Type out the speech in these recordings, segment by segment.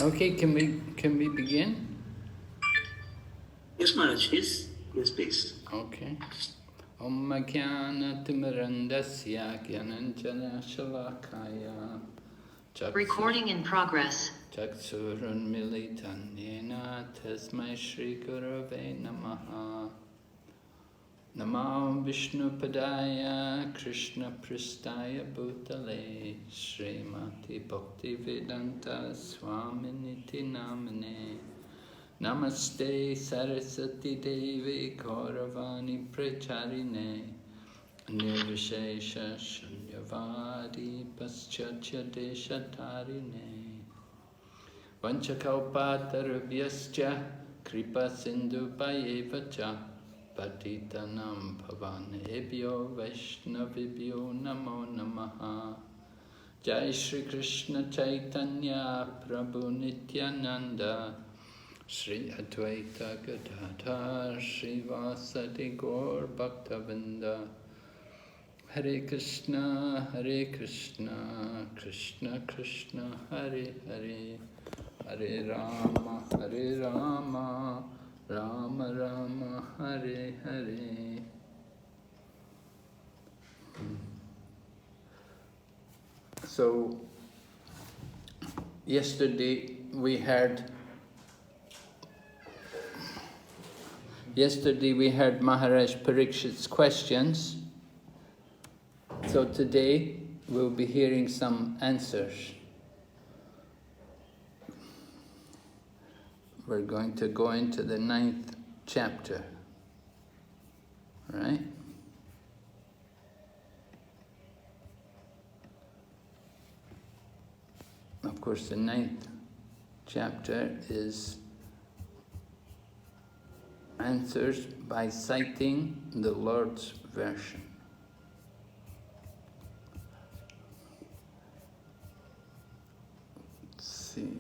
Okay, can we begin? Yes, Maharaj. Yes, please. Okay. Om Jnana Timirandasya Jnananjana Shalakaya. Recording in progress. Chaksurun Militan Yena Tasmai Shri Gurave Namaha. Namo Vishnu Padaya Krishna Pristaya Bhutale Srimati Bhakti Vedanta Swaminiti Namane Namaste Saraswati Devi Gauravani Pracharine Nirvishesha Shunyavadi Paschatya Deshatarine Vanchakalpatarabhyascha Kripa Sindhu Payevacha Patitanam Pavanebhyo Vaishnavibhyo Namo Namaha Jai Shri Krishna Chaitanya Prabhu Nityananda Shri Advaita Gadadhar Shri Vasadi Gaur Bhaktavinda Hare Krishna Krishna Krishna Hare Hare Hare Rama Rama Rama Hare Hare. So yesterday we heard Maharaj Parikshit's questions. So today we'll be hearing some answers. We're going to go into the 9th chapter, right? Of course, the 9th chapter is answers by citing the Lord's version. Let's see.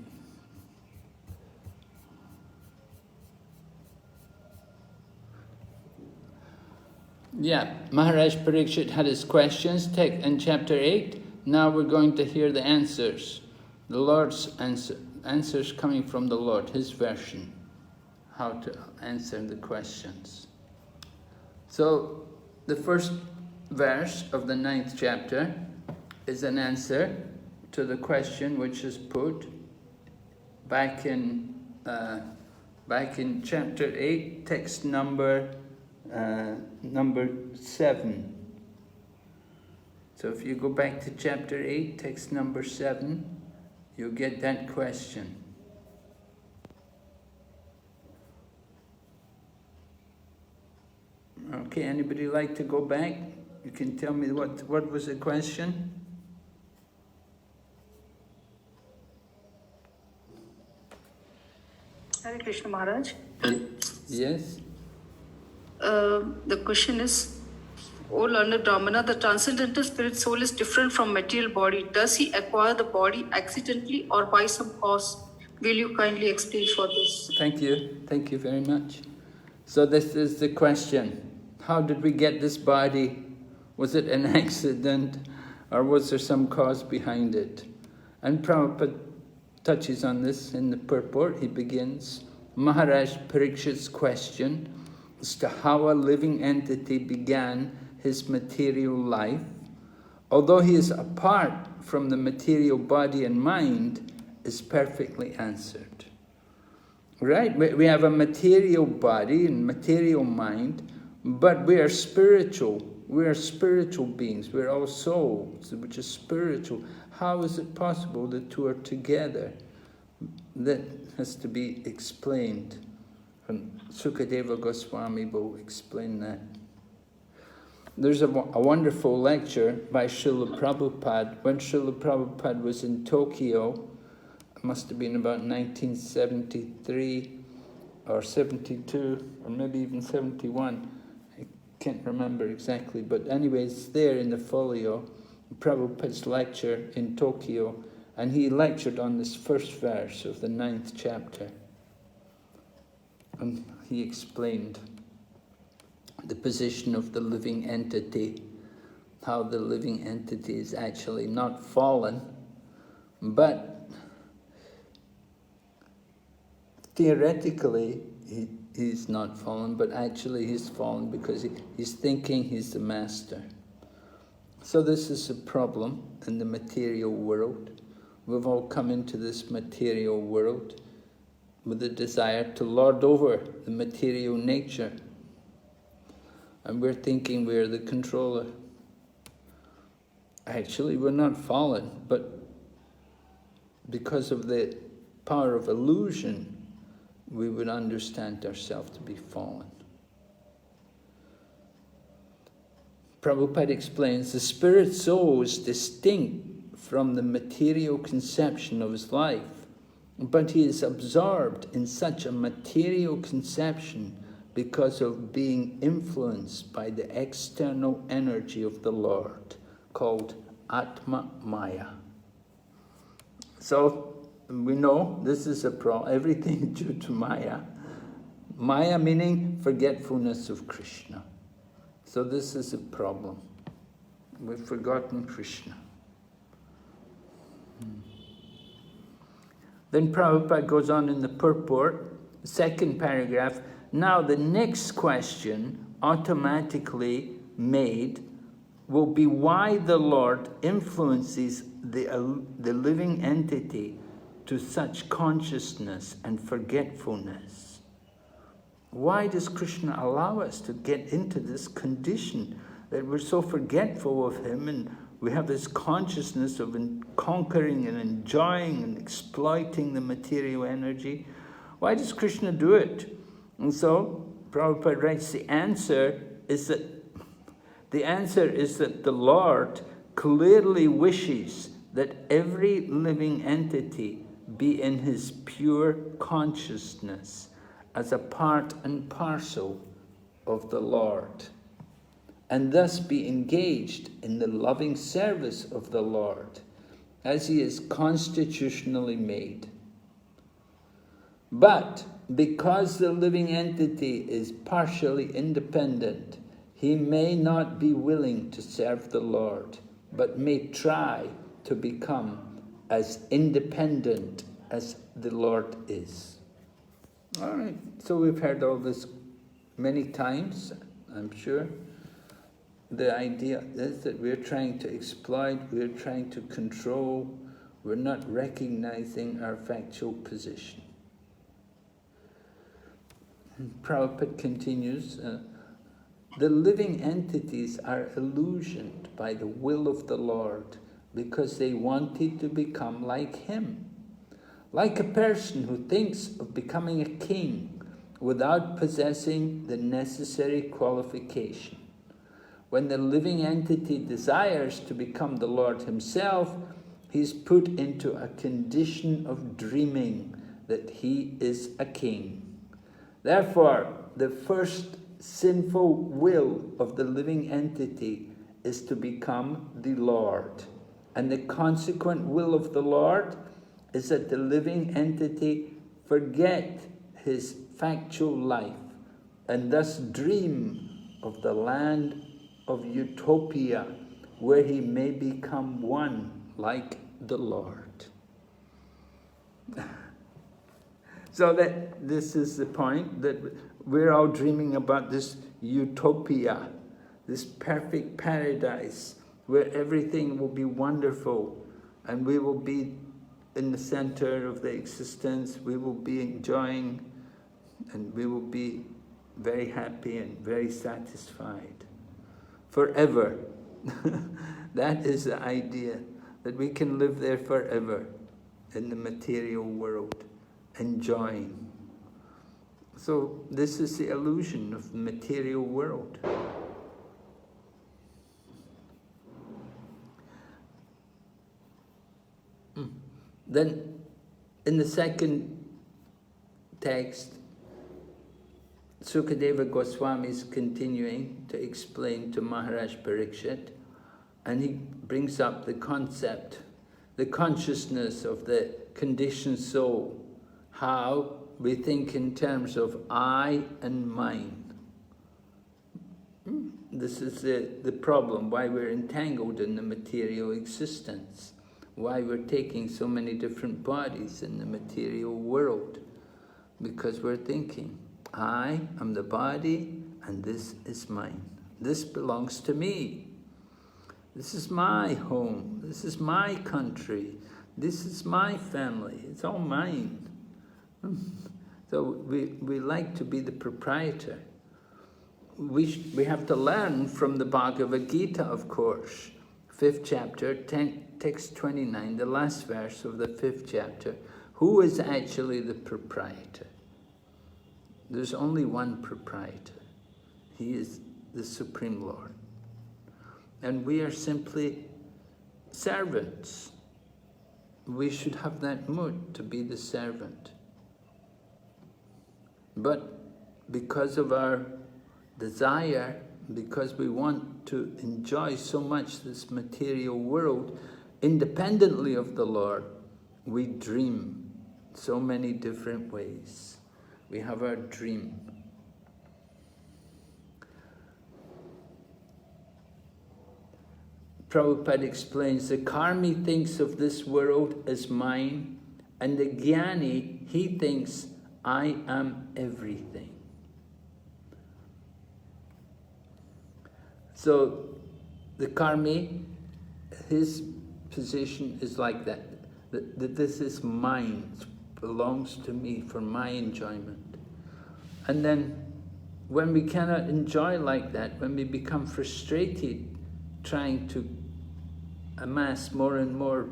Yeah, Maharaj Parikshit had his questions in chapter 8. Now we're going to hear the answers. The Lord's answers coming from the Lord, his version, how to answer the questions. So the first verse of the 9th chapter is an answer to the question which is put back in chapter 8, text number 7. So if you go back to chapter 8, text number 7, you'll get that question. Okay, anybody like to go back? You can tell me what was the question? Hare Krishna Maharaj. Yes? The question is, O learned Brahmana, the transcendental spirit soul is different from material body. Does he acquire the body accidentally or by some cause? Will you kindly explain for this? Thank you. Thank you very much. So this is the question. How did we get this body? Was it an accident or was there some cause behind it? And Prabhupada touches on this in the purport. He begins, Maharaj Parikshit's question as to how a living entity began his material life, although he is apart from the material body and mind, is perfectly answered. Right? We have a material body and material mind, but we are spiritual. We are spiritual beings. We're all souls, which is spiritual. How is it possible the two are together? That has to be explained. And Sukadeva Goswami will explain that. There's a wonderful lecture by Srila Prabhupada. When Srila Prabhupada was in Tokyo, it must have been about 1973 or 72, or maybe even 71. I can't remember exactly, but anyway, it's there in the folio, Prabhupada's lecture in Tokyo, and he lectured on this first verse of the 9th chapter. And he explained the position of the living entity, how the living entity is actually not fallen, but theoretically he's not fallen, but actually he's fallen because he's thinking he's the master. So this is a problem in the material world. We've all come into this material world with a desire to lord over the material nature. And we're thinking we're the controller. Actually, we're not fallen, but because of the power of illusion, we would understand ourselves to be fallen. Prabhupada explains, the spirit soul is distinct from the material conception of his life, but he is absorbed in such a material conception because of being influenced by the external energy of the Lord, called Atma Maya. So we know this is a problem. Everything due to Maya. Maya meaning forgetfulness of Krishna. So this is a problem. We've forgotten Krishna. Then Prabhupada goes on in the purport, second paragraph. Now the next question automatically made will be why the Lord influences the living entity to such consciousness and forgetfulness. Why does Krishna allow us to get into this condition that we're so forgetful of him and we have this consciousness of conquering and enjoying and exploiting the material energy? Why does Krishna do it? And so Prabhupada writes the answer is that the Lord clearly wishes that every living entity be in his pure consciousness as a part and parcel of the Lord, and thus be engaged in the loving service of the Lord, as he is constitutionally made. But because the living entity is partially independent, he may not be willing to serve the Lord, but may try to become as independent as the Lord is. All right, so we've heard all this many times, I'm sure. The idea is that we're trying to exploit, we're trying to control, we're not recognizing our factual position. And Prabhupada continues, the living entities are illusioned by the will of the Lord because they wanted to become like him. Like a person who thinks of becoming a king without possessing the necessary qualification. When the living entity desires to become the Lord himself, he's put into a condition of dreaming that he is a king. Therefore, the first sinful will of the living entity is to become the Lord. And the consequent will of the Lord is that the living entity forget his factual life and thus dream of the land of utopia where he may become one like the Lord. So that this is the point, that we're all dreaming about this utopia, this perfect paradise where everything will be wonderful and we will be in the center of the existence, we will be enjoying and we will be very happy and very satisfied forever. That is the idea, that we can live there forever in the material world, enjoying. So this is the illusion of the material world. Then, in the second text, Sukadeva Goswami is continuing to explain to Maharaj Parikshit, and he brings up the concept, the consciousness of the conditioned soul, how we think in terms of I and mine. This is the problem, why we're entangled in the material existence. Why we're taking so many different bodies in the material world. because we're thinking, I am the body and this is mine. This belongs to me. This is my home. This is my country. This is my family. It's all mine. So we like to be the proprietor. We have to learn from the Bhagavad Gita, of course. 5th chapter, text 29, the last verse of the 5th chapter. Who is actually the proprietor? There's only one proprietor. He is the Supreme Lord. And we are simply servants. We should have that mood to be the servant. But because of our desire, because we want to enjoy so much this material world, independently of the Lord, we dream so many different ways. We have our dream. Prabhupada explains, the karmi thinks of this world as mine, and the jnani, he thinks, I am everything. So the karmi, his position is like that this is mine, it belongs to me for my enjoyment. And then when we cannot enjoy like that, when we become frustrated trying to amass more and more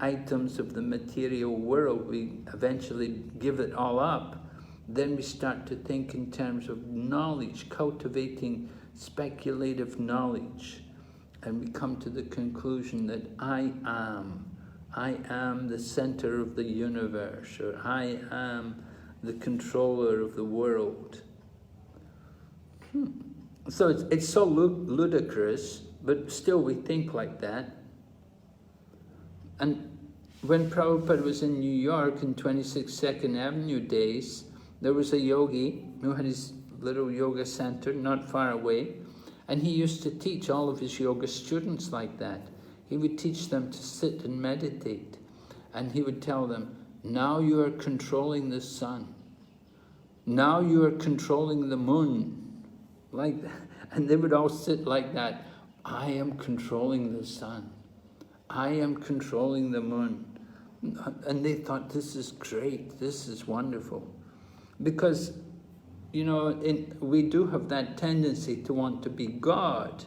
items of the material world, we eventually give it all up. Then we start to think in terms of knowledge, cultivating speculative knowledge, and we come to the conclusion that I am the center of the universe, or I am the controller of the world. So it's so ludicrous, but still we think like that. And when Prabhupada was in New York in 26 Second Avenue days, there was a yogi who had his little yoga center not far away, and he used to teach all of his yoga students like that. He would teach them to sit and meditate, and he would tell them, now you are controlling the sun, now you are controlling the moon, like that. And they would all sit like that. I am controlling the sun, I am controlling the moon. And they thought, this is great, this is wonderful. Because, you know, we do have that tendency to want to be God.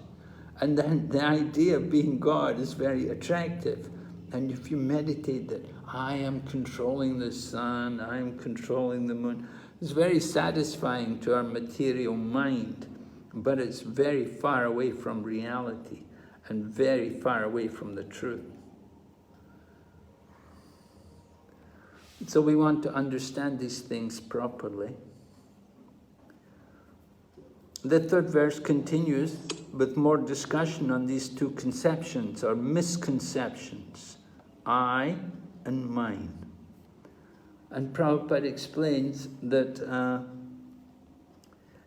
And then the idea of being God is very attractive. And if you meditate that, I am controlling the sun, I am controlling the moon, it's very satisfying to our material mind, but it's very far away from reality and very far away from the truth. So we want to understand these things properly. The third verse continues with more discussion on these two conceptions or misconceptions, I and mine. And Prabhupada explains that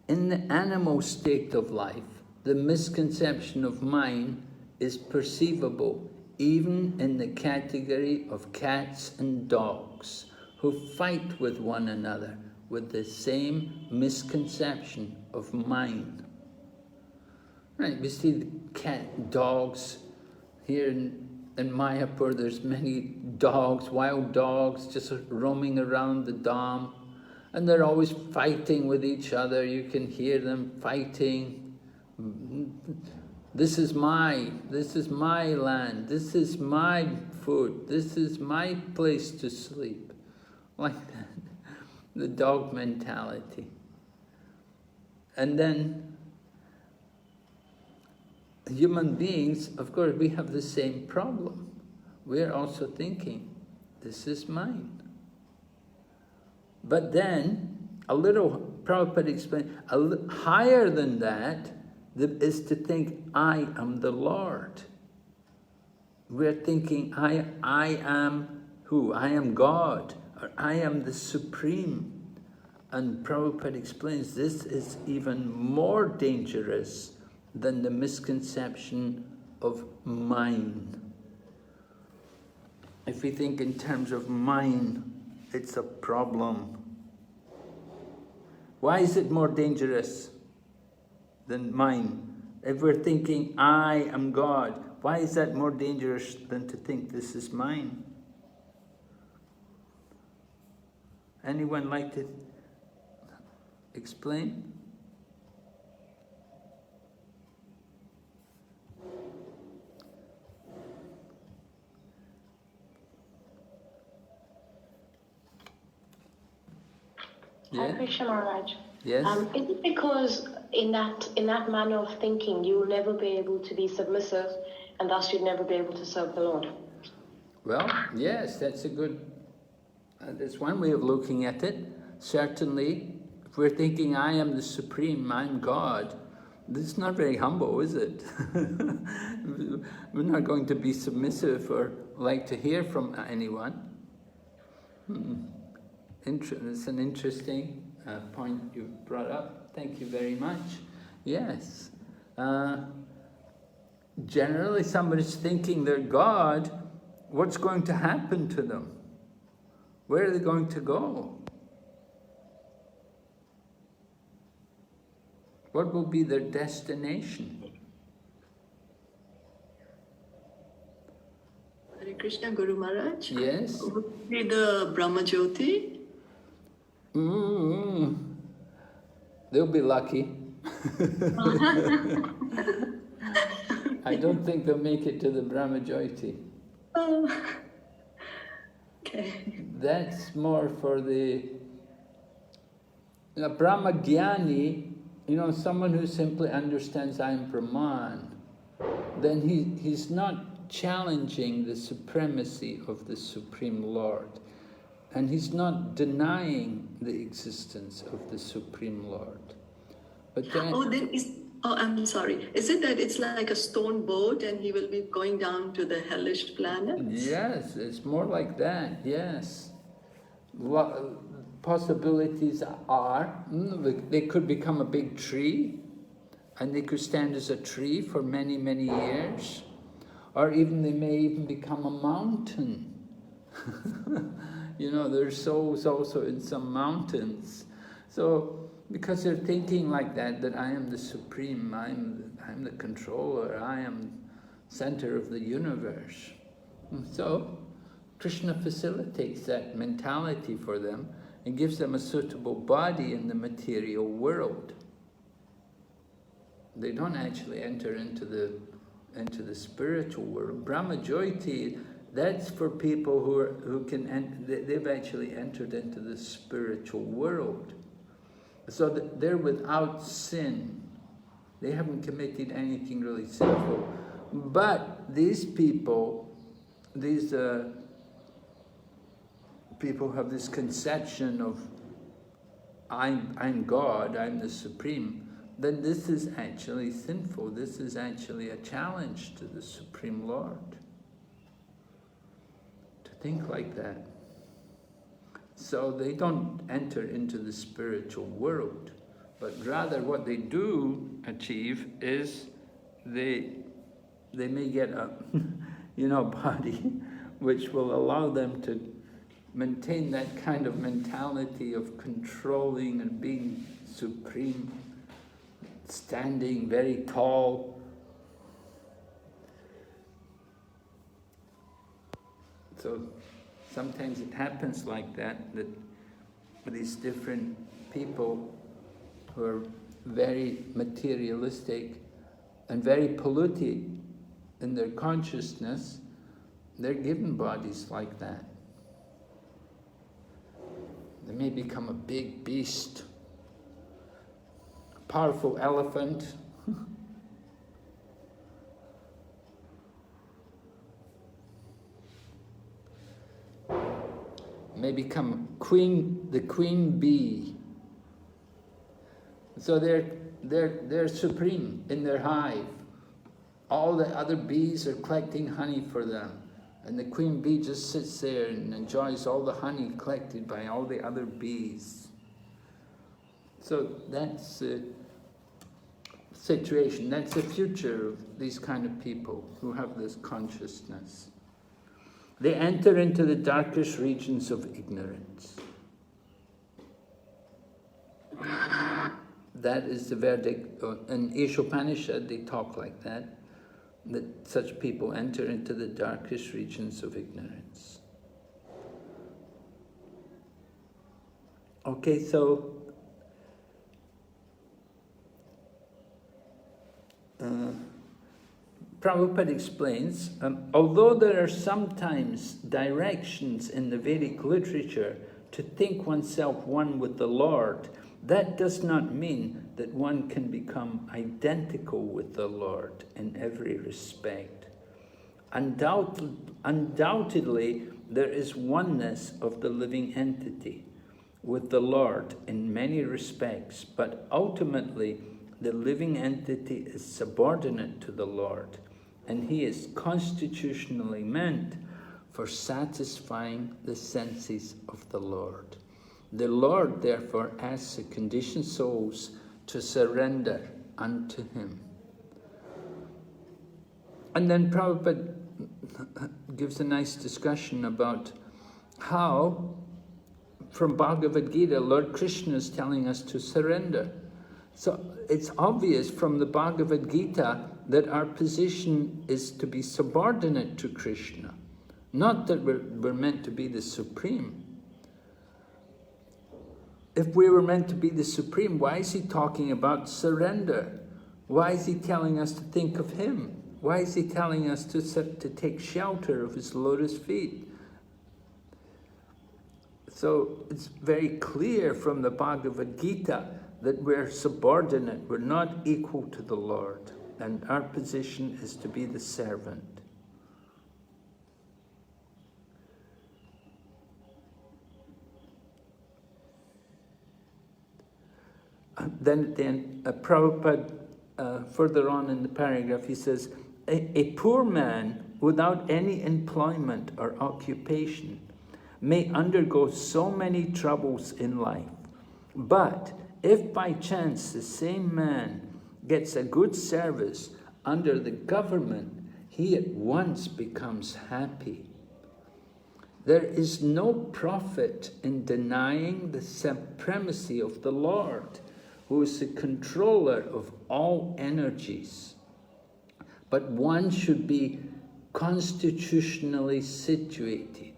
in the animal state of life, the misconception of mine is perceivable even in the category of cats and dogs who fight with one another with the same misconception of mine. Right, we see the cat, dogs, here in Mayapur there's many dogs, wild dogs just roaming around the Dham, and they're always fighting with each other. You can hear them fighting. This is my land, this is my food, this is my place to sleep. Like that, the dog mentality. And then human beings, of course, we have the same problem. We're also thinking, this is mine. But then, Prabhupada explained, higher than that, is to think, I am the Lord. We're thinking, I am who? I am God, or I am the Supreme. And Prabhupada explains this is even more dangerous than the misconception of mine. If we think in terms of mine, it's a problem. Why is it more dangerous than mine? If we're thinking, I am God, why is that more dangerous than to think this is mine? Anyone like to explain? Hare Krishna Maharaj. Yes? Is it because in that manner of thinking you will never be able to be submissive and thus you'd never be able to serve the Lord? Well, yes, that's a good, that's one way of looking at it. Certainly, if we're thinking, I am the Supreme, I'm God, this is not very humble, is it? We're not going to be submissive or like to hear from anyone. It's an interesting point you brought up. Thank you very much. Yes. Generally, somebody's thinking they're God, what's going to happen to them? Where are they going to go? What will be their destination? Hare Krishna, Guru Maharaj. Yes? Would it be the Brahma Jyoti? They'll be lucky. I don't think they'll make it to the Brahma Jyoti. Okay. That's more for the Brahma Jnani, someone who simply understands I am Brahman, then he's not challenging the supremacy of the Supreme Lord. And he's not denying the existence of the Supreme Lord. But then, I'm sorry. Is it that it's like a stone boat and he will be going down to the hellish planet? Yes, it's more like that, yes. Possibilities are, they could become a big tree, and they could stand as a tree for many, many years. Or even they may even become a mountain. There's souls also in some mountains. So, because they're thinking like that I am the Supreme, I'm the controller, I am center of the universe. So, Krishna facilitates that mentality for them and gives them a suitable body in the material world. They don't actually enter into the spiritual world. Brahma Jyoti, that's for people who can, they've actually entered into the spiritual world. So they're without sin. They haven't committed anything really sinful. But these people, people have this conception of I'm God, I'm the Supreme. Then this is actually sinful. This is actually a challenge to the Supreme Lord. Think like that. So they don't enter into the spiritual world, but rather what they do achieve is they may get a body which will allow them to maintain that kind of mentality of controlling and being supreme, standing very tall. So sometimes it happens like that these different people who are very materialistic and very polluted in their consciousness, they're given bodies like that. They may become a big beast, a powerful elephant, may become the queen bee. So they're supreme in their hive. All the other bees are collecting honey for them, and the queen bee just sits there and enjoys all the honey collected by all the other bees. So that's the situation. That's the future of these kind of people who have this consciousness. They enter into the darkest regions of ignorance. That is the verdict. In Ishopanishad they talk like that such people enter into the darkest regions of ignorance. Okay, so Prabhupada explains, although there are sometimes directions in the Vedic literature to think oneself one with the Lord, that does not mean that one can become identical with the Lord in every respect. Undoubtedly, there is oneness of the living entity with the Lord in many respects, but ultimately the living entity is subordinate to the Lord, and he is constitutionally meant for satisfying the senses of the Lord. The Lord therefore asks the conditioned souls to surrender unto him. And then Prabhupada gives a nice discussion about how, from Bhagavad Gita, Lord Krishna is telling us to surrender. So it's obvious from the Bhagavad Gita that our position is to be subordinate to Krishna, not that we're meant to be the supreme. If we were meant to be the supreme, why is he talking about surrender? Why is he telling us to think of him? Why is he telling us to take shelter of his lotus feet? So it's very clear from the Bhagavad Gita that we're subordinate, we're not equal to the Lord, and our position is to be the servant. Then Prabhupada, further on in the paragraph, he says, a poor man without any employment or occupation may undergo so many troubles in life, but if by chance the same man gets a good service under the government, he at once becomes happy. There is no profit in denying the supremacy of the Lord, who is the controller of all energies. But one should be constitutionally situated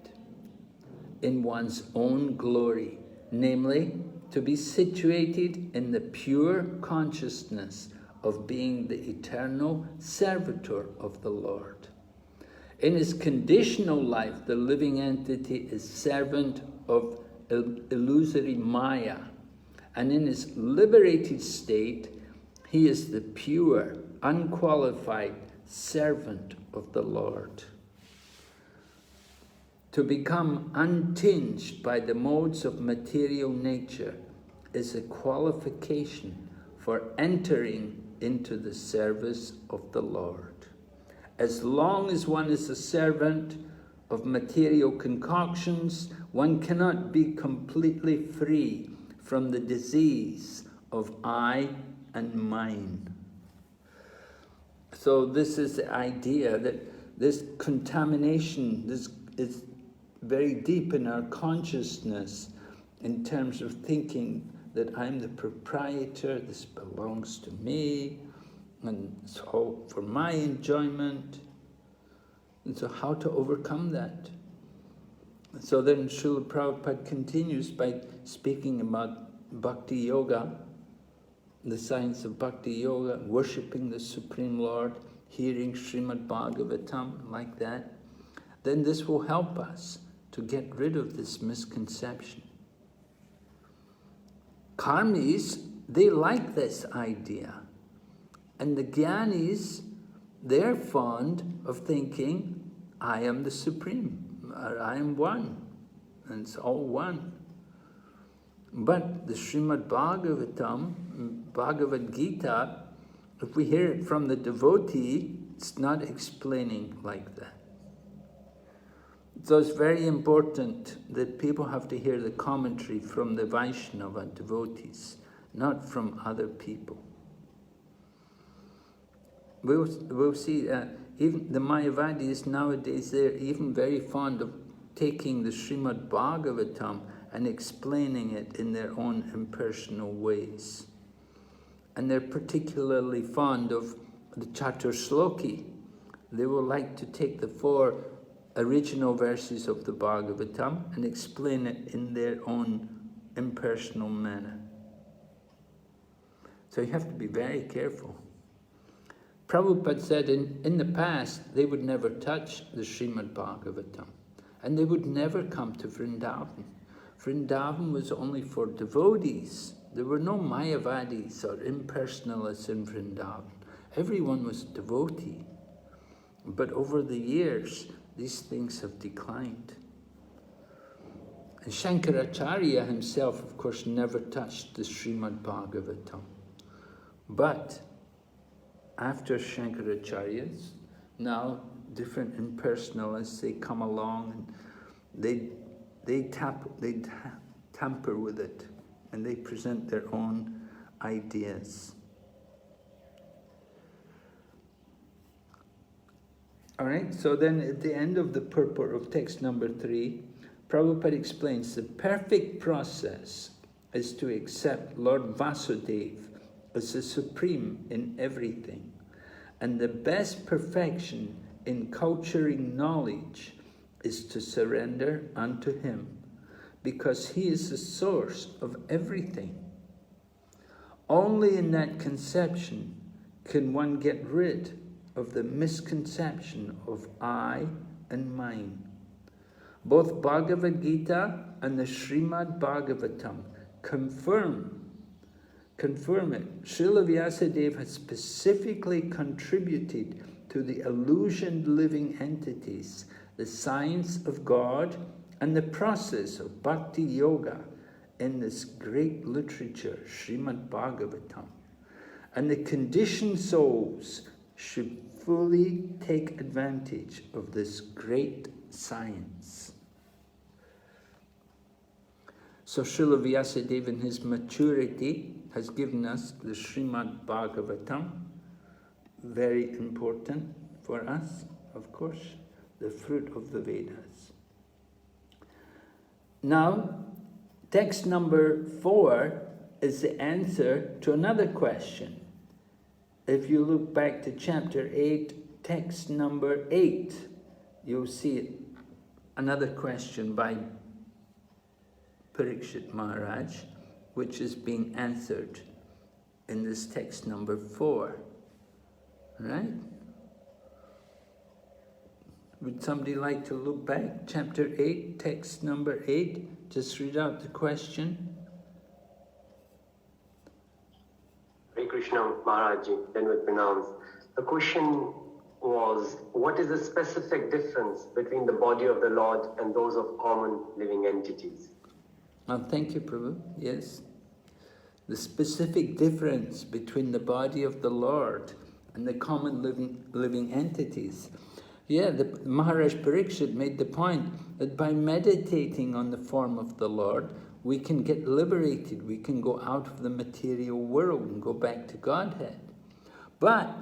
in one's own glory, namely, to be situated in the pure consciousness of being the eternal servitor of the Lord. In his conditional life, the living entity is servant of illusory Maya, and in his liberated state, he is the pure, unqualified servant of the Lord. To become untinged by the modes of material nature is a qualification for entering into the service of the Lord. As long as one is a servant of material concoctions, one cannot be completely free from the disease of I and mine. So this is the idea that this contamination, this is very deep in our consciousness in terms of thinking that I'm the proprietor, this belongs to me, and it's all for my enjoyment. And so how to overcome that? So then Srila Prabhupada continues by speaking about Bhakti Yoga, the science of Bhakti Yoga, worshipping the Supreme Lord, hearing Srimad Bhagavatam like that. Then this will help us to get rid of this misconception. Karmis, they like this idea. And the Jnanis, they're fond of thinking, I am the Supreme, or I am one, and it's all one. But the Srimad Bhagavatam, Bhagavad Gita, if we hear it from the devotee, it's not explaining like that. So it's very important that people have to hear the commentary from the Vaishnava devotees, not from other people. We'll see, even the Mayavadis nowadays, they're even very fond of taking the Srimad Bhagavatam and explaining it in their own impersonal ways. And they're particularly fond of the Chaturshloki. They will like to take the 4 original verses of the Bhagavatam and explain it in their own impersonal manner. So you have to be very careful. Prabhupada said in the past they would never touch the Srimad Bhagavatam, and they would never come to Vrindavan. Vrindavan was only for devotees. There were no Mayavadis or impersonalists in Vrindavan. Everyone was devotee. But over the years, these things have declined. And Shankaracharya himself, of course, never touched the Srimad Bhagavatam. But after Shankaracharya's, now different impersonalists, they come along and they tamper with it, and they present their own ideas. All right, so then at the end of the purport of text number 3, Prabhupada explains the perfect process is to accept Lord Vasudeva as the supreme in everything, and the best perfection in culturing knowledge is to surrender unto him, because he is the source of everything. Only in that conception can one get rid of the misconception of I and mine. Both Bhagavad Gita and the Srimad Bhagavatam confirm it. Srila Vyasadeva has specifically contributed to the illusioned living entities, the science of God, and the process of Bhakti Yoga in this great literature, Srimad Bhagavatam. And the conditioned souls should fully take advantage of this great science. So Srila Vyasadeva in his maturity has given us the Srimad Bhagavatam, very important for us, of course, the fruit of the Vedas. Now, text number 4 is the answer to another question. If you look back to chapter 8, text number 8, you'll see another question by Parikshit Maharaj, which is being answered in this text number 4. Right? Would somebody like to look back? Chapter 8, text number 8. Just read out the question. Hare Krishna Maharaj, then we pronounce. The question was, what is the specific difference between the body of the Lord and those of common living entities? Thank you, Prabhu. Yes. The specific difference between the body of the Lord and the common living entities. Yeah, the Maharaj Parikshit made the point that by meditating on the form of the Lord, we can get liberated. We can go out of the material world and go back to Godhead. But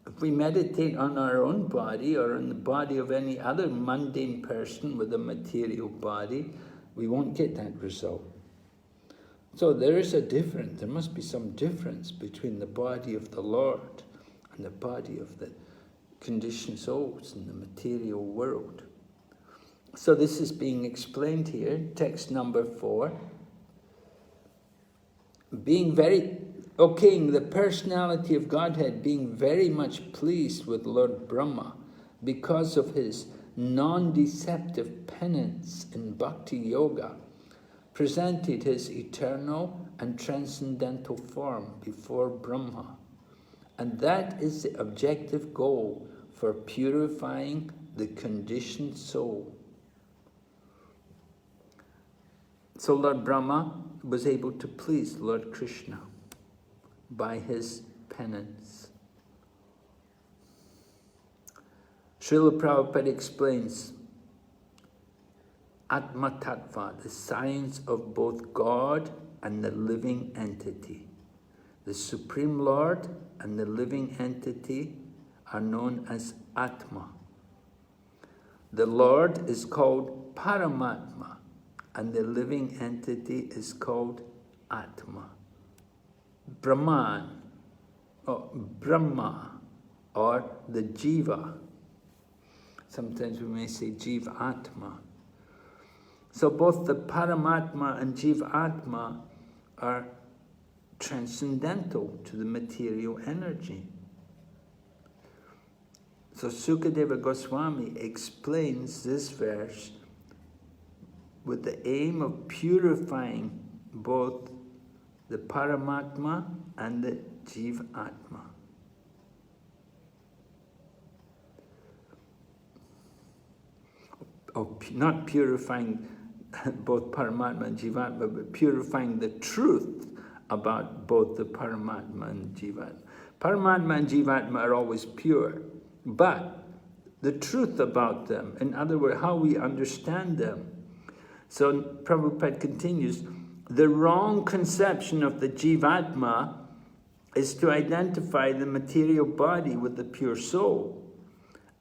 if we meditate on our own body or on the body of any other mundane person with a material body, we won't get that result. So there is a difference. There must be some difference between the body of the Lord and the body of the conditioned souls in the material world. So this is being explained here, text number 4. Being the personality of Godhead being very much pleased with Lord Brahma because of his non-deceptive penance in Bhakti Yoga, presented his eternal and transcendental form before Brahma. And that is the objective goal for purifying the conditioned soul. So Lord Brahma was able to please Lord Krishna by his penance. Srila Prabhupada explains Atma Tattva, the science of both God and the living entity. The Supreme Lord and the living entity are known as Atma. The Lord is called Paramatma, and the living entity is called Atma. Brahman, or Brahma, or the Jiva. Sometimes we may say Jiva Atma. So both the Paramatma and Jiva Atma are transcendental to the material energy. So Sukadeva Goswami explains this verse with the aim of purifying both the Paramatma and the Jivatma. Not purifying both Paramatma and Jivatma, but purifying the truth about both the Paramatma and Jivatma. Paramatma and Jivatma are always pure, but the truth about them, in other words, how we understand them. So Prabhupada continues, the wrong conception of the Jivatma is to identify the material body with the pure soul.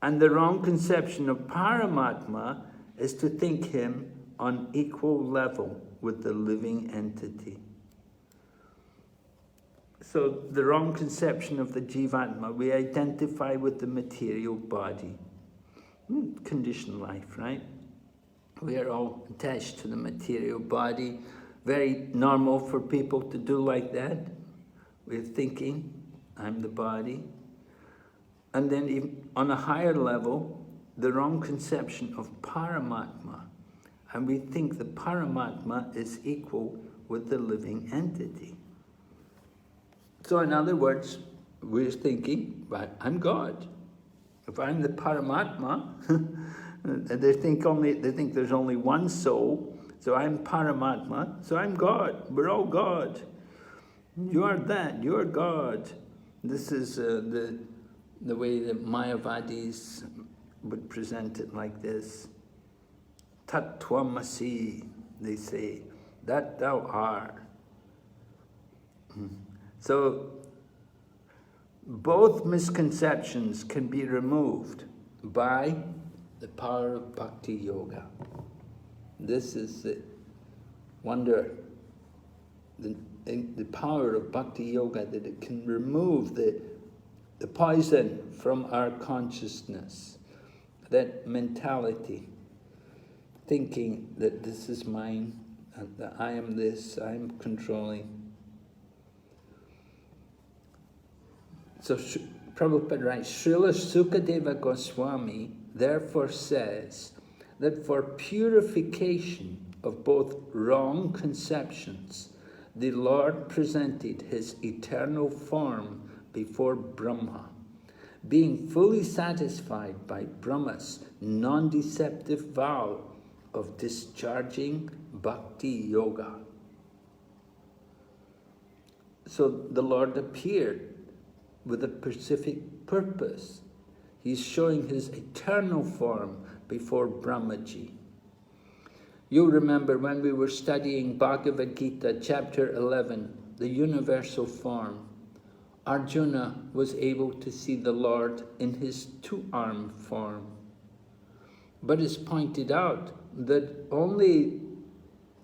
And the wrong conception of Paramatma is to think him on equal level with the living entity. So the wrong conception of the Jivatma, we identify with the material body. Conditioned life, right? We are all attached to the material body. Very normal for people to do like that. We're thinking, I'm the body. And then even on a higher level, the wrong conception of Paramatma. And we think the Paramatma is equal with the living entity. So in other words, we're thinking, but I'm God. If I'm the Paramatma, they think there's only one soul, so I'm Paramatma, so I'm God. We're all God. You are that, you're God. This is the way that Mayavadis would present it like this. Tat Tvamasi, they say, that thou art. So, both misconceptions can be removed by the power of Bhakti Yoga. This is the wonder, the power of Bhakti Yoga, that it can remove the poison from our consciousness, that mentality, thinking that this is mine, and that I am this, I am controlling. So Prabhupada writes, Srila Sukadeva Goswami therefore says that for purification of both wrong conceptions, the Lord presented his eternal form before Brahma, being fully satisfied by Brahma's non-deceptive vow of discharging Bhakti Yoga. So the Lord appeared with a specific purpose. He's showing his eternal form before Brahmaji. You'll remember when we were studying Bhagavad Gita, chapter 11, the universal form, Arjuna was able to see the Lord in his two-armed form. But it's pointed out that only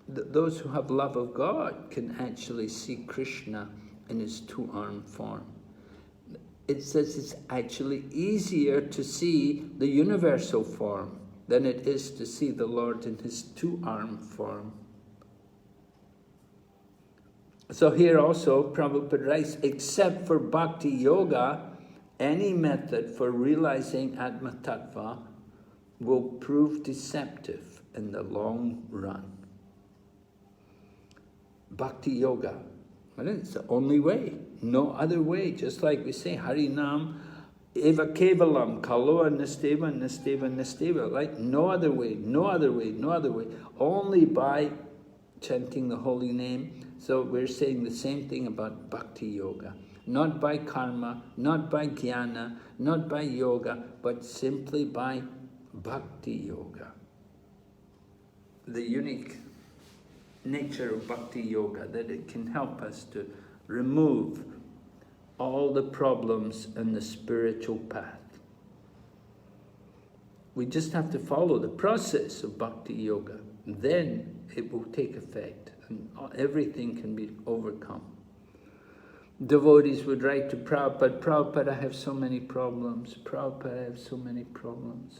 those who have love of God can actually see Krishna in his two-armed form. It says it's actually easier to see the universal form than it is to see the Lord in his two-armed form. So here also, Prabhupada writes, except for Bhakti Yoga, any method for realizing Atma Tattva will prove deceptive in the long run. Bhakti Yoga, well, it's the only way, no other way. Just like we say, Harinam eva kevalam, kaloa nasteva, nasteva, nasteva, like no other way, no other way, no other way. Only by chanting the holy name. So we're saying the same thing about Bhakti Yoga. Not by karma, not by jnana, not by yoga, but simply by Bhakti Yoga. The unique nature of Bhakti Yoga, that it can help us to remove all the problems in the spiritual path. We just have to follow the process of Bhakti Yoga. Then it will take effect, and everything can be overcome. Devotees would write to Prabhupada, Prabhupada, I have so many problems. Prabhupada, I have so many problems.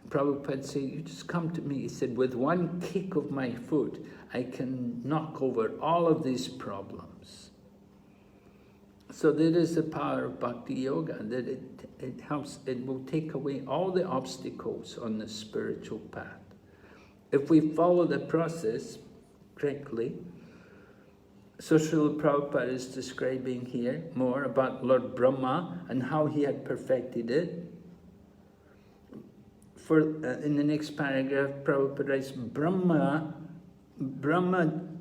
Prabhupada said, you just come to me. He said, with one kick of my foot, I can knock over all of these problems. So that is the power of Bhakti Yoga, that it helps, it will take away all the obstacles on the spiritual path. If we follow the process correctly, so Srila Prabhupada is describing here more about Lord Brahma and how he had perfected it. In the next paragraph, Prabhupada writes, Brahma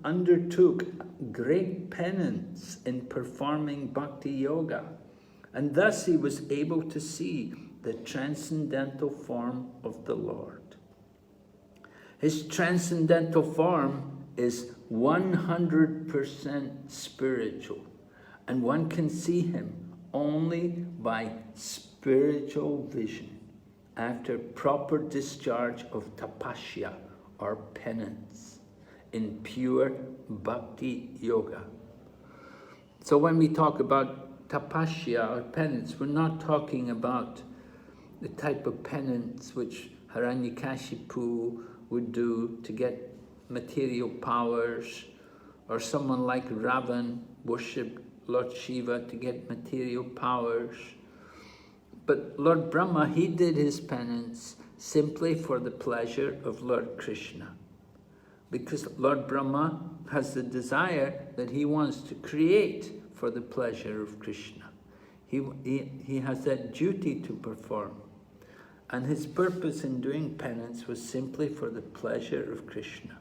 undertook great penance in performing Bhakti Yoga, and thus he was able to see the transcendental form of the Lord. His transcendental form is 100% spiritual, and one can see him only by spiritual vision after proper discharge of tapasya or penance in pure Bhakti Yoga. So when we talk about tapasya or penance, we're not talking about the type of penance which Hiranyakashipu would do to get material powers, or someone like Ravan worshipped Lord Shiva to get material powers. But Lord Brahma, he did his penance simply for the pleasure of Lord Krishna. Because Lord Brahma has the desire that he wants to create for the pleasure of Krishna. He has that duty to perform. And his purpose in doing penance was simply for the pleasure of Krishna.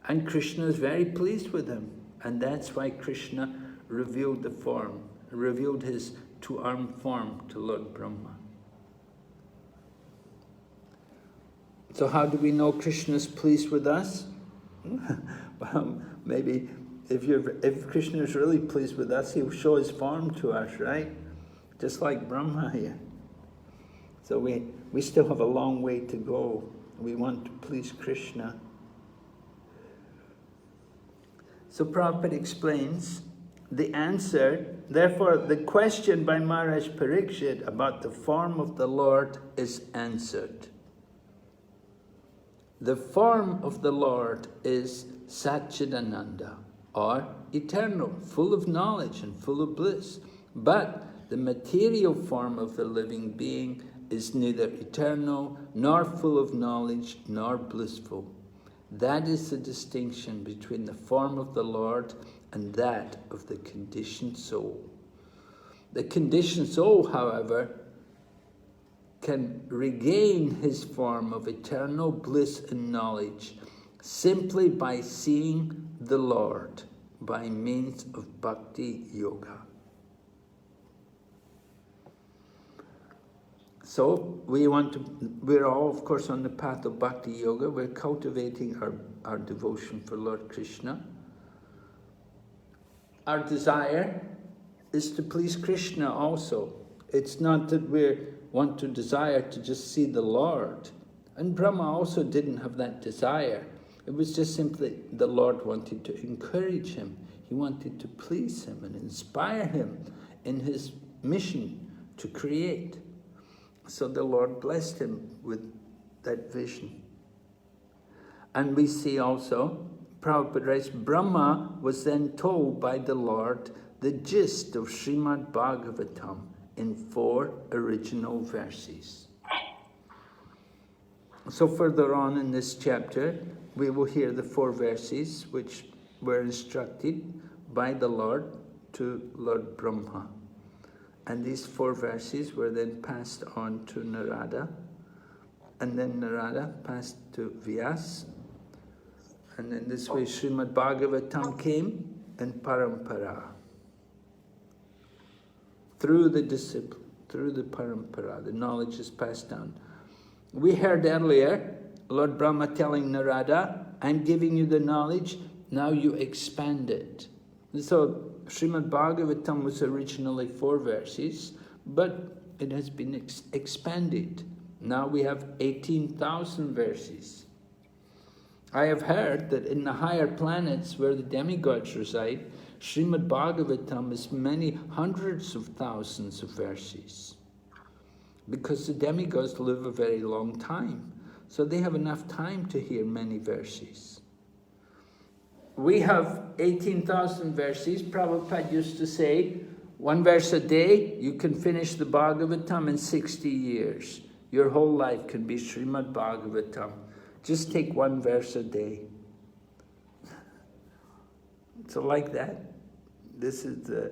And Krishna is very pleased with him. And that's why Krishna revealed the form, revealed his two-armed form to Lord Brahma. So how do we know Krishna is pleased with us? Well, maybe if Krishna is really pleased with us, he'll show his form to us, right? Just like Brahma here. So we still have a long way to go. We want to please Krishna. So Prabhupada explains the answer, therefore the question by Maharaj Parikshit about the form of the Lord is answered. The form of the Lord is Satchidananda, or eternal, full of knowledge and full of bliss. But the material form of the living being is neither eternal, nor full of knowledge, nor blissful. That is the distinction between the form of the Lord and that of the conditioned soul. The conditioned soul, however, can regain his form of eternal bliss and knowledge simply by seeing the Lord by means of Bhakti Yoga. So we're all, of course, on the path of Bhakti Yoga. We're cultivating our devotion for Lord Krishna. Our desire is to please Krishna also. It's not that we want to desire to just see the Lord. And Brahma also didn't have that desire. It was just simply the Lord wanted to encourage him. He wanted to please him and inspire him in his mission to create. So the Lord blessed him with that vision. And we see also, Prabhupada writes, Brahma was then told by the Lord the gist of Srimad Bhagavatam in 4 original verses. So further on in this chapter, we will hear the 4 verses which were instructed by the Lord to Lord Brahma. And these 4 verses were then passed on to Narada, and then Narada passed to Vyas, and in this way Srimad Bhagavatam came in parampara. Through the discipline, through the parampara, the knowledge is passed down. We heard earlier Lord Brahma telling Narada, I'm giving you the knowledge, now you expand it. And so Srimad Bhagavatam was originally 4 verses, but it has been expanded. Now we have 18,000 verses. I have heard that in the higher planets where the demigods reside, Srimad Bhagavatam is many hundreds of thousands of verses. Because the demigods live a very long time. So they have enough time to hear many verses. We have 18,000 verses. Prabhupada used to say, one verse a day, you can finish the Bhagavatam in 60 years. Your whole life can be Srimad Bhagavatam. Just take one verse a day. So like that, this is the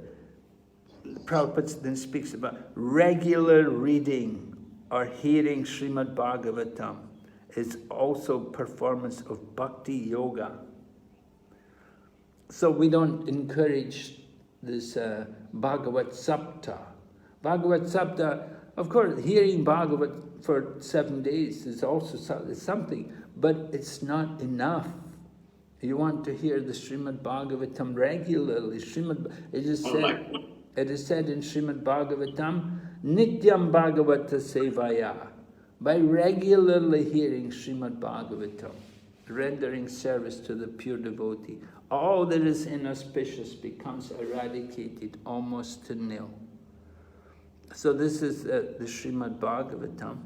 Prabhupada then speaks about regular reading or hearing Srimad Bhagavatam is also performance of Bhakti Yoga. So we don't encourage this Bhagavat Sapta. Bhagavat Sapta, of course, hearing Bhagavat for 7 days is also something, but it's not enough. You want to hear the Srimad Bhagavatam regularly. It is said in Srimad Bhagavatam, Nityam Bhagavata Sevaya, by regularly hearing Srimad Bhagavatam, rendering service to the pure devotee, all that is inauspicious becomes eradicated almost to nil. So this is the Srimad Bhagavatam.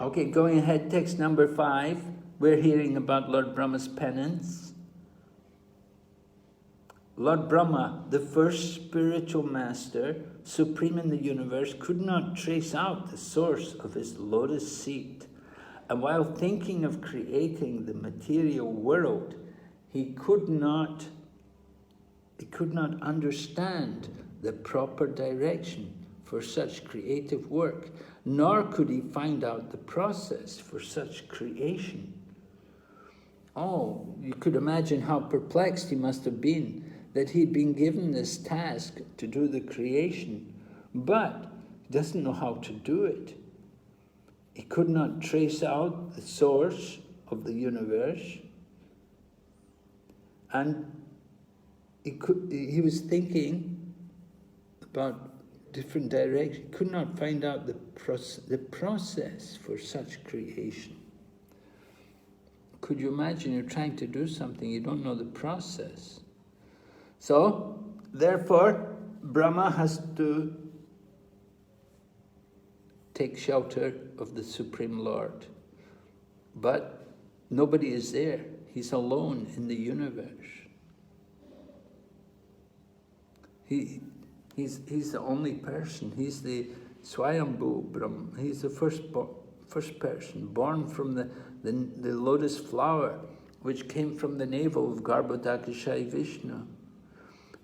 Okay, going ahead, text number 5. We're hearing about Lord Brahma's penance. Lord Brahma, the first spiritual master, supreme in the universe, could not trace out the source of his lotus seat. And while thinking of creating the material world, he could not understand the proper direction for such creative work, nor could he find out the process for such creation. Oh, you could imagine how perplexed he must have been that he'd been given this task to do the creation, but he doesn't know how to do it. He could not trace out the source of the universe, and he was thinking about different directions. He could not find out the process for such creation. Could you imagine you're trying to do something, you don't know the process? So, therefore, Brahma has to take shelter of the Supreme Lord. But nobody is there. He's alone in the universe. He's the only person. He's the Swayambhu Brahma. He's the first person born from the lotus flower, which came from the navel of Garbhodakashayi Vishnu.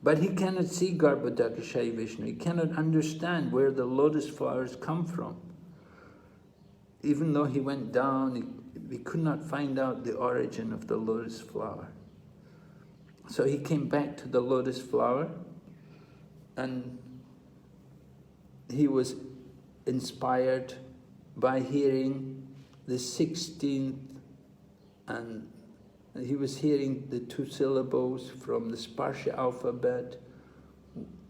But he cannot see Garbhodakashayi Vishnu. He cannot understand where the lotus flowers come from. Even though he went down, he could not find out the origin of the lotus flower. So he came back to the lotus flower, and he was inspired by hearing the 16th, and he was hearing the 2 syllables from the Sparsha alphabet.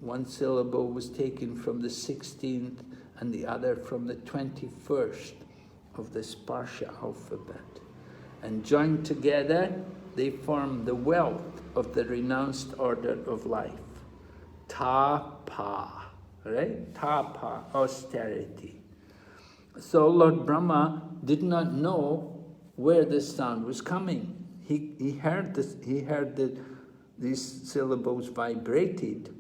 One syllable was taken from the 16th and the other from the 21st of the Sparsha alphabet. And joined together, they form the wealth of the renounced order of life. Tapa, right? Tapa, austerity. So Lord Brahma did not know where this sound was coming. He heard this. He heard that these syllables vibrated,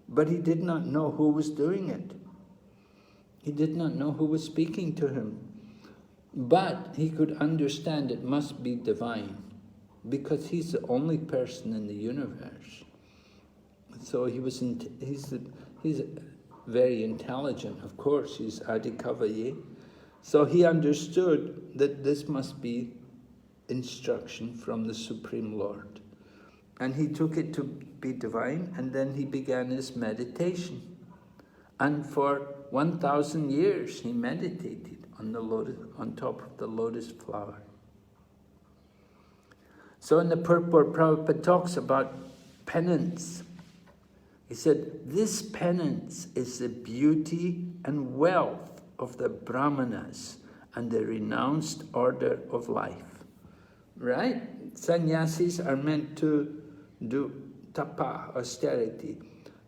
but he did not know who was doing it. He did not know who was speaking to him. But he could understand it must be divine, because he's the only person in the universe. So he's very intelligent, of course. He's Adhikavaye. So he understood that this must be instruction from the Supreme Lord. And he took it to be divine, and then he began his meditation. And for 1,000 years he meditated on top of the lotus flower. So in the purport, Prabhupada talks about penance. He said, this penance is the beauty and wealth of the Brahmanas and the renounced order of life. Right? Sannyasis are meant to do tapa, austerity.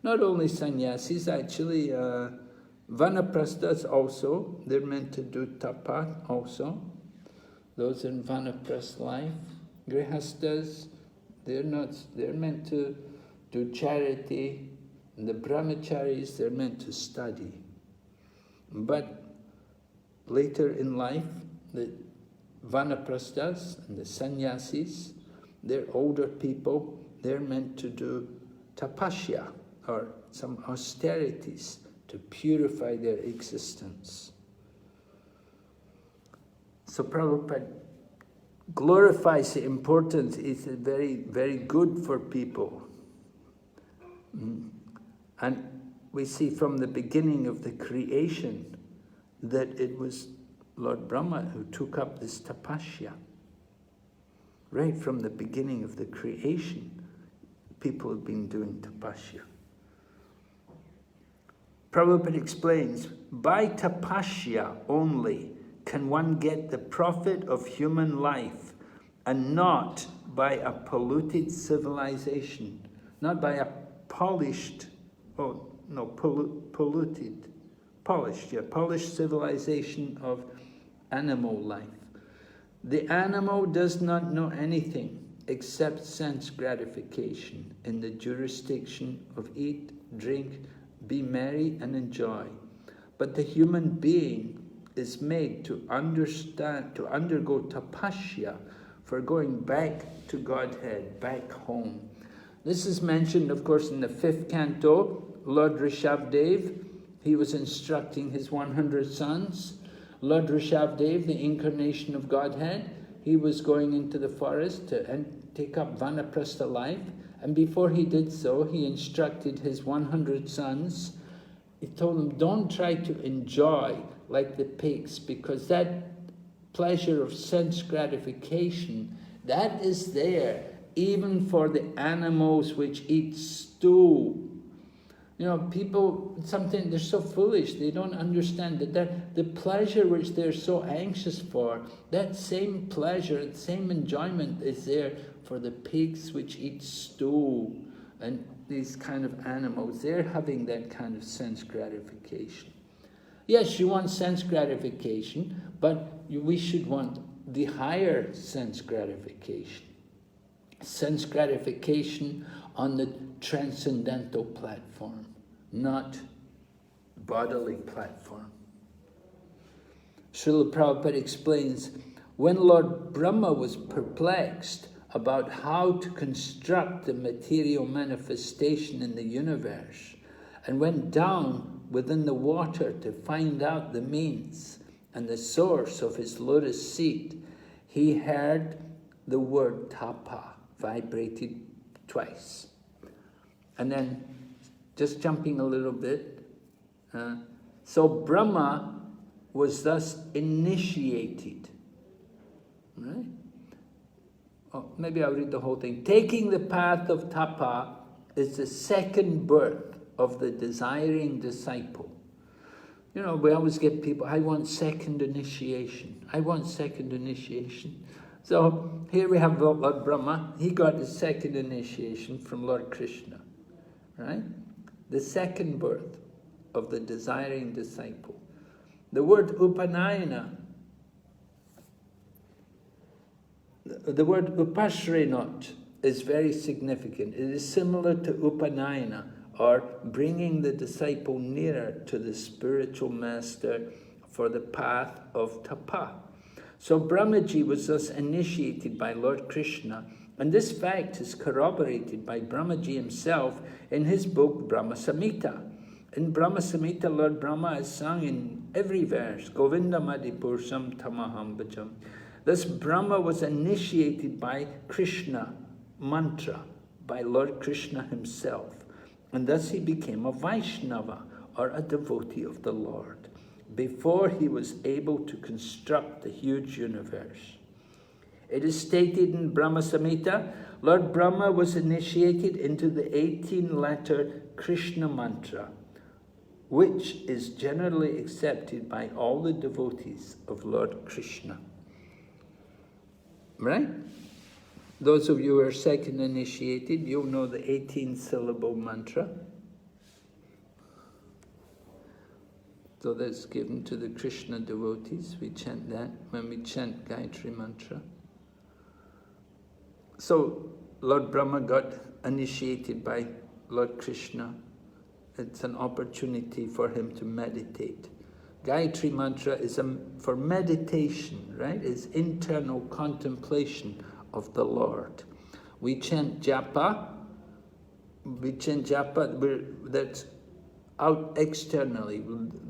Not only sannyasis, actually, vanaprasthas also, they're meant to do tapa also. Those in vanaprastha life. Grihastas, they're meant to do charity. And the brahmacharis, they're meant to study. But later in life, the vanaprasthas and the sannyasis, they're older people, they're meant to do tapasya, or some austerities to purify their existence. So Prabhupada glorifies the importance. It's very, very good for people. And we see from the beginning of the creation that it was Lord Brahma who took up this tapasya. Right from the beginning of the creation, people have been doing tapasya. Prabhupada explains, by tapasya only can one get the profit of human life, and not by a polluted civilization, not by a polished civilization of animal life. The animal does not know anything except sense gratification in the jurisdiction of eat, drink, be merry and enjoy. But the human being is made to understand, to undergo tapasya for going back to Godhead, back home. This is mentioned, of course, in the 5th canto. Lord Rishabdev, he was instructing his 100 sons. Lord Rishabdev, the incarnation of Godhead, he was going into the forest to take up vanaprastha life. And before he did so, he instructed his 100 sons. He told them, don't try to enjoy like the pigs, because that pleasure of sense gratification, that is there even for the animals which eat stool. You know, people, sometimes they're so foolish, they don't understand that the pleasure which they're so anxious for, that same pleasure, the same enjoyment is there for the pigs which eat stool, and these kind of animals, they're having that kind of sense gratification. Yes, you want sense gratification, but we should want the higher sense gratification. Sense gratification on the transcendental platform, not bodily platform. Srila Prabhupada explains, when Lord Brahma was perplexed about how to construct the material manifestation in the universe, and went down within the water to find out the means and the source of his lotus seat, he heard the word tapa vibrated twice. And then, just jumping a little bit, so Brahma was thus initiated, right? Oh, maybe I'll read the whole thing. Taking the path of tapa is the second birth of the desiring disciple. You know, we always get people, I want second initiation. I want second initiation. So here we have Lord Brahma. He got his second initiation from Lord Krishna, right? The second birth of the desiring disciple. The word upanayana, the word upashrenot is very significant. It is similar to upanayana, or bringing the disciple nearer to the spiritual master for the path of tapa. So Brahmaji was thus initiated by Lord Krishna, and this fact is corroborated by Brahmaji himself in his book Brahma Samhita. In Brahma Samhita, Lord Brahma is sung in every verse, Govinda Madipursam Tamaham Bhajam. Thus Brahma was initiated by Krishna mantra, by Lord Krishna himself. And thus he became a Vaishnava, or a devotee of the Lord, before he was able to construct the huge universe. It is stated in Brahma Samhita, Lord Brahma was initiated into the 18-letter Krishna mantra, which is generally accepted by all the devotees of Lord Krishna. Right? Those of you who are second initiated, you'll know the 18-syllable mantra. So that's given to the Krishna devotees. We chant that when we chant Gayatri Mantra. So Lord Brahma got initiated by Lord Krishna. It's an opportunity for him to meditate. Gayatri Mantra is for meditation, right? It's internal contemplation of the Lord. We chant japa. That's out externally.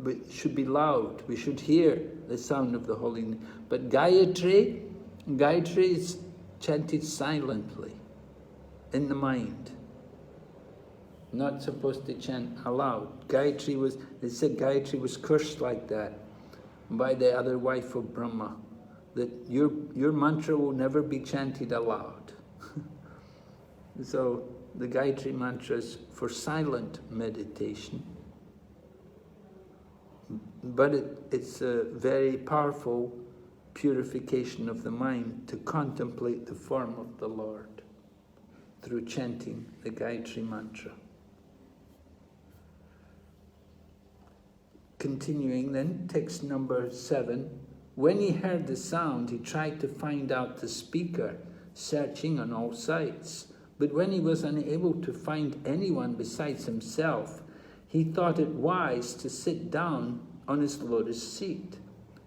It should be loud. We should hear the sound of the holy name. But Gayatri is chanted silently, in the mind. Not supposed to chant aloud. They said Gayatri was cursed like that by the other wife of Brahma, that your mantra will never be chanted aloud. So the Gayatri mantra is for silent meditation, but it's a very powerful purification of the mind to contemplate the form of the Lord through chanting the Gayatri mantra. Continuing then, text number 7. When he heard the sound, he tried to find out the speaker, searching on all sides. But when he was unable to find anyone besides himself, he thought it wise to sit down on his lotus seat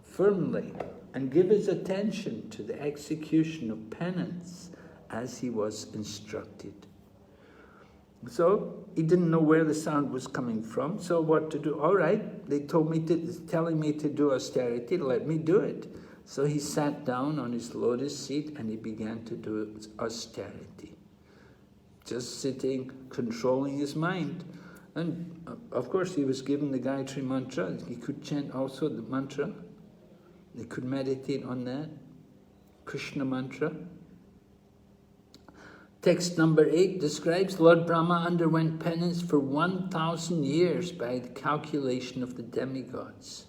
firmly and give his attention to the execution of penance as he was instructed. So he didn't know where the sound was coming from, so what to do? All right, they telling me to do austerity, let me do it. So he sat down on his lotus seat and he began to do austerity. Just sitting, controlling his mind. And of course he was given the Gayatri mantra. He could chant also the mantra. He could meditate on that. Krishna mantra. Text number 8 describes Lord Brahma underwent penance for 1,000 years by the calculation of the demigods.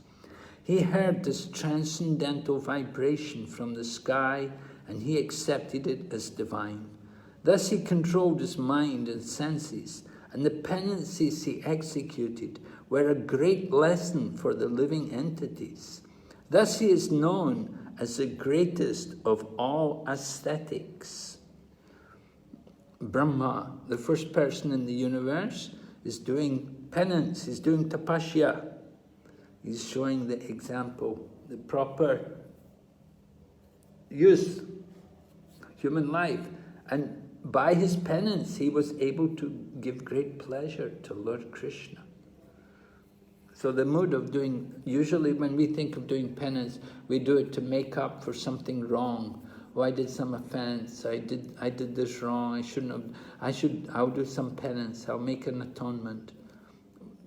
He heard this transcendental vibration from the sky and he accepted it as divine. Thus he controlled his mind and senses, and the penances he executed were a great lesson for the living entities. Thus he is known as the greatest of all ascetics. Brahma, the first person in the universe, is doing penance, he's doing tapasya. He's showing the example, the proper use, human life. And by his penance, he was able to give great pleasure to Lord Krishna. So the mood of doing, usually when we think of doing penance, we do it to make up for something wrong. Oh, I did some offense, I did this wrong, I shouldn't have, I'll do some penance, I'll make an atonement.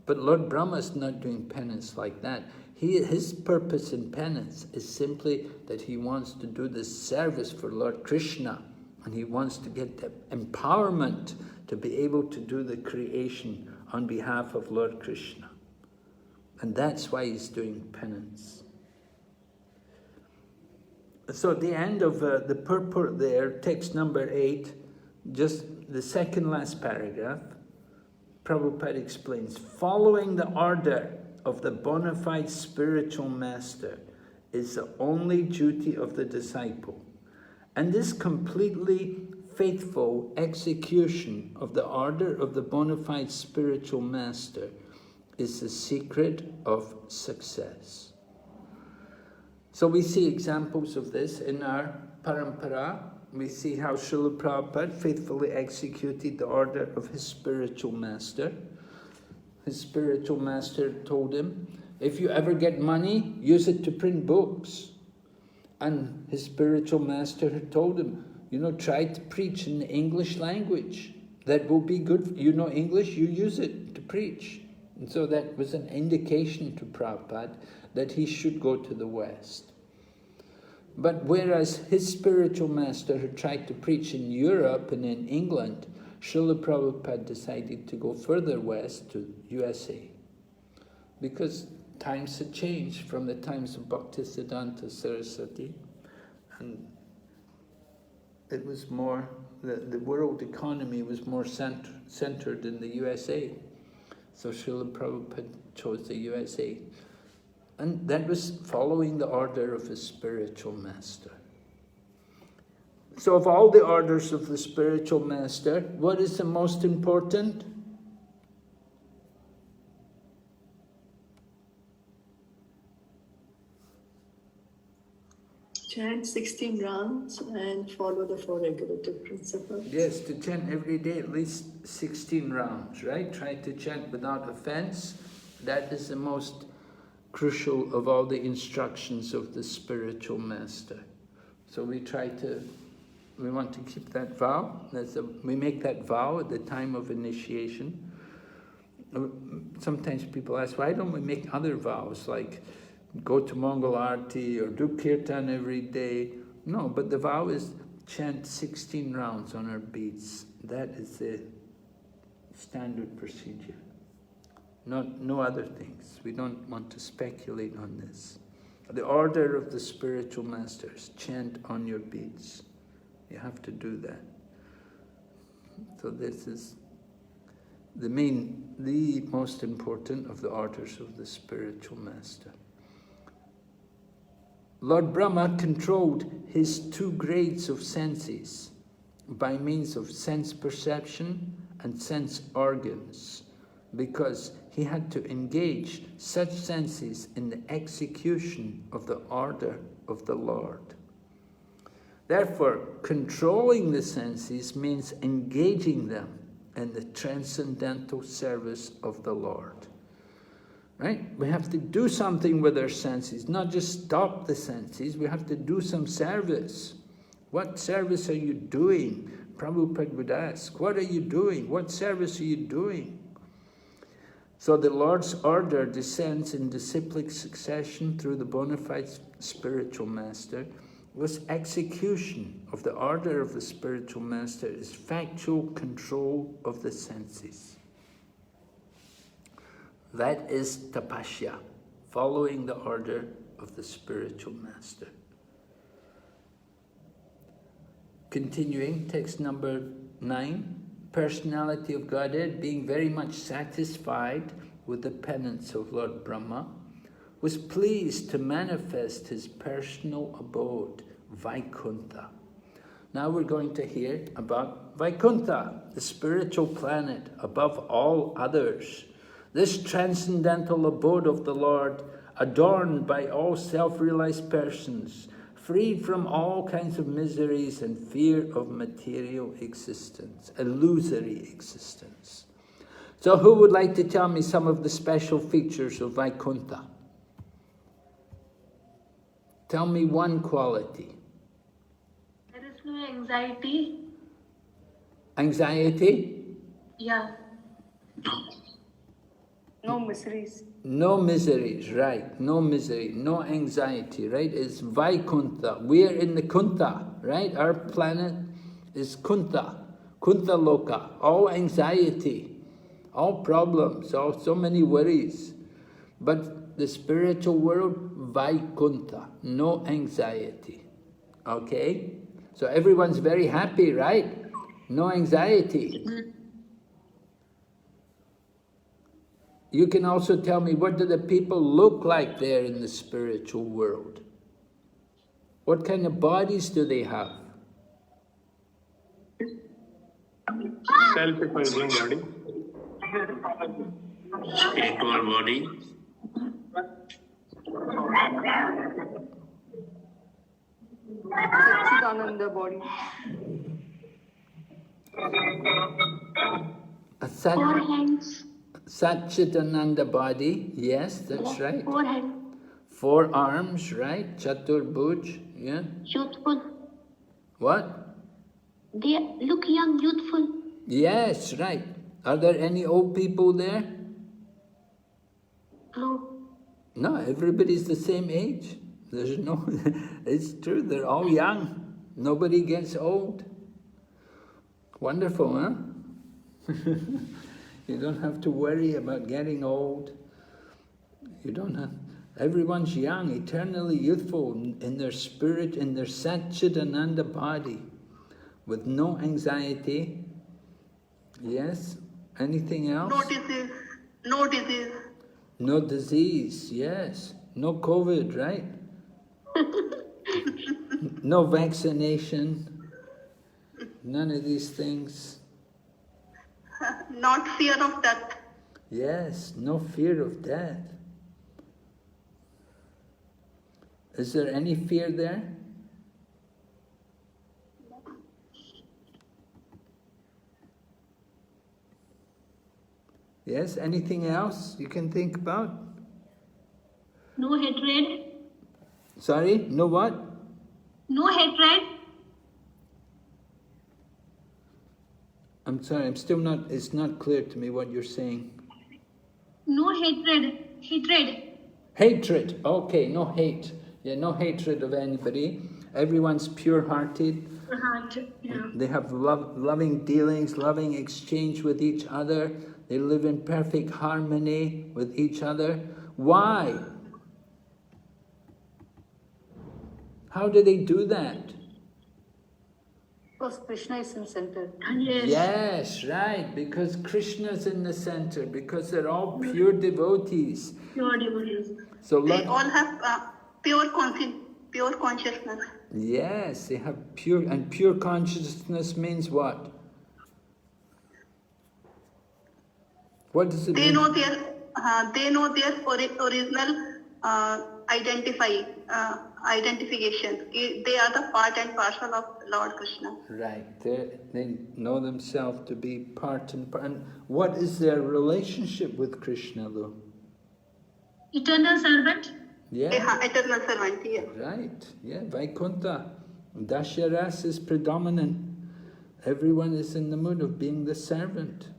But Lord Brahma is not doing penance like that. His purpose in penance is simply that he wants to do this service for Lord Krishna, and he wants to get the empowerment to be able to do the creation on behalf of Lord Krishna. And that's why he's doing penance. So at the end of the purport there, text number 8, just the second last paragraph, Prabhupada explains, following the order of the bona fide spiritual master is the only duty of the disciple. And this completely faithful execution of the order of the bona fide spiritual master is the secret of success. So we see examples of this in our parampara. We see how Srila Prabhupada faithfully executed the order of his spiritual master. His spiritual master told him, if you ever get money, use it to print books. And his spiritual master had told him, try to preach in the English language. That will be good. You know English, you use it to preach. And so that was an indication to Prabhupada that he should go to the West. But whereas his spiritual master had tried to preach in Europe and in England, Srila Prabhupada decided to go further west to USA. because times had changed from the times of Bhaktisiddhanta Saraswati, and it was more, the world economy was more centered in the USA. So Srila Prabhupada chose the USA. And that was following the order of his spiritual master. So of all the orders of the spiritual master, what is the most important? Chant 16 rounds and follow the 4 regulative principles. Yes, to chant every day at least 16 rounds, right? Try to chant without offense. That is the most crucial of all the instructions of the spiritual master. So we want to keep that vow. We make that vow at the time of initiation. Sometimes people ask, why don't we make other vows, like go to Mongol Arti or do Kirtan every day? No, but the vow is chant 16 rounds on our beads. That is the standard procedure. No other things. We don't want to speculate on this. The order of the spiritual masters, chant on your beads. You have to do that. So this is the most important of the orders of the spiritual master. Lord Brahma controlled his 2 grades of senses by means of sense perception and sense organs, because he had to engage such senses in the execution of the order of the Lord. Therefore, controlling the senses means engaging them in the transcendental service of the Lord. Right? We have to do something with our senses, not just stop the senses, we have to do some service. What service are you doing? Prabhupada would ask, what are you doing? What service are you doing? So the Lord's order descends in disciplic succession through the bona fide spiritual master. Was execution of the order of the spiritual master is factual control of the senses. That is tapasya, following the order of the spiritual master. Continuing, text number 9. Personality of Godhead, being very much satisfied with the penance of Lord Brahma, was pleased to manifest his personal abode, Vaikuntha. Now we're going to hear about Vaikuntha, the spiritual planet above all others. This transcendental abode of the Lord, adorned by all self-realized persons, freed from all kinds of miseries and fear of material existence, illusory existence. So who would like to tell me some of the special features of Vaikuntha? Tell me one quality. There is no anxiety. Anxiety? Yeah. No miseries. No miseries, right. No misery, no anxiety, right? It's Vaikuntha. We are in the Kuntha, right? Our planet is Kuntha, Kuntha Loka. All anxiety, all problems, so many worries. But the spiritual world, Vaikuntha, no anxiety. Okay? So everyone's very happy, right? No anxiety. You can also tell me, what do the people look like there in the spiritual world? What kind of bodies do they have? Self-effulging body. Spiritual body. Satchidananda body. Four hands. Satchidananda body, yes, that's right. 4 hands. 4 arms, right? Chaturbhuj, yeah. Youthful. What? They look young, youthful. Yes, right. Are there any old people there? No. No, everybody's the same age. There's no, it's true, they're all young. Nobody gets old. Wonderful, huh? You don't have to worry about getting old. You don't have... Everyone's young, eternally youthful in their spirit, in their Satchidananda body, with no anxiety. Yes? Anything else? No disease. No disease. No disease, yes. No COVID, right? No vaccination. None of these things. Not fear of death. Yes, no fear of death. Is there any fear there? Yes, anything else you can think about? No hatred. Sorry, no what? No hatred. I'm sorry, I'm still not, it's not clear to me what you're saying. No hatred. Hatred. Hatred, okay, no hate. Yeah, no hatred of anybody. Everyone's pure-hearted. Heart. Yeah. They have loving dealings, loving exchange with each other. They live in perfect harmony with each other. Why? How do they do that? Because Krishna is in center. Yes. Yes, right, because Krishna's in the center, because they're all pure devotees. Pure devotees. So They all have pure consciousness. yes, they have pure, and pure consciousness means what? What does it They mean? know their original identification. They are the part and parcel of Lord Krishna. Right, they know themselves to be part and part. And what is their relationship with Krishna though? Eternal servant. Yeah, Eternal servant, yes. right, yeah, Vaikuntha. Dasharas is predominant. Everyone is in the mood of being the servant.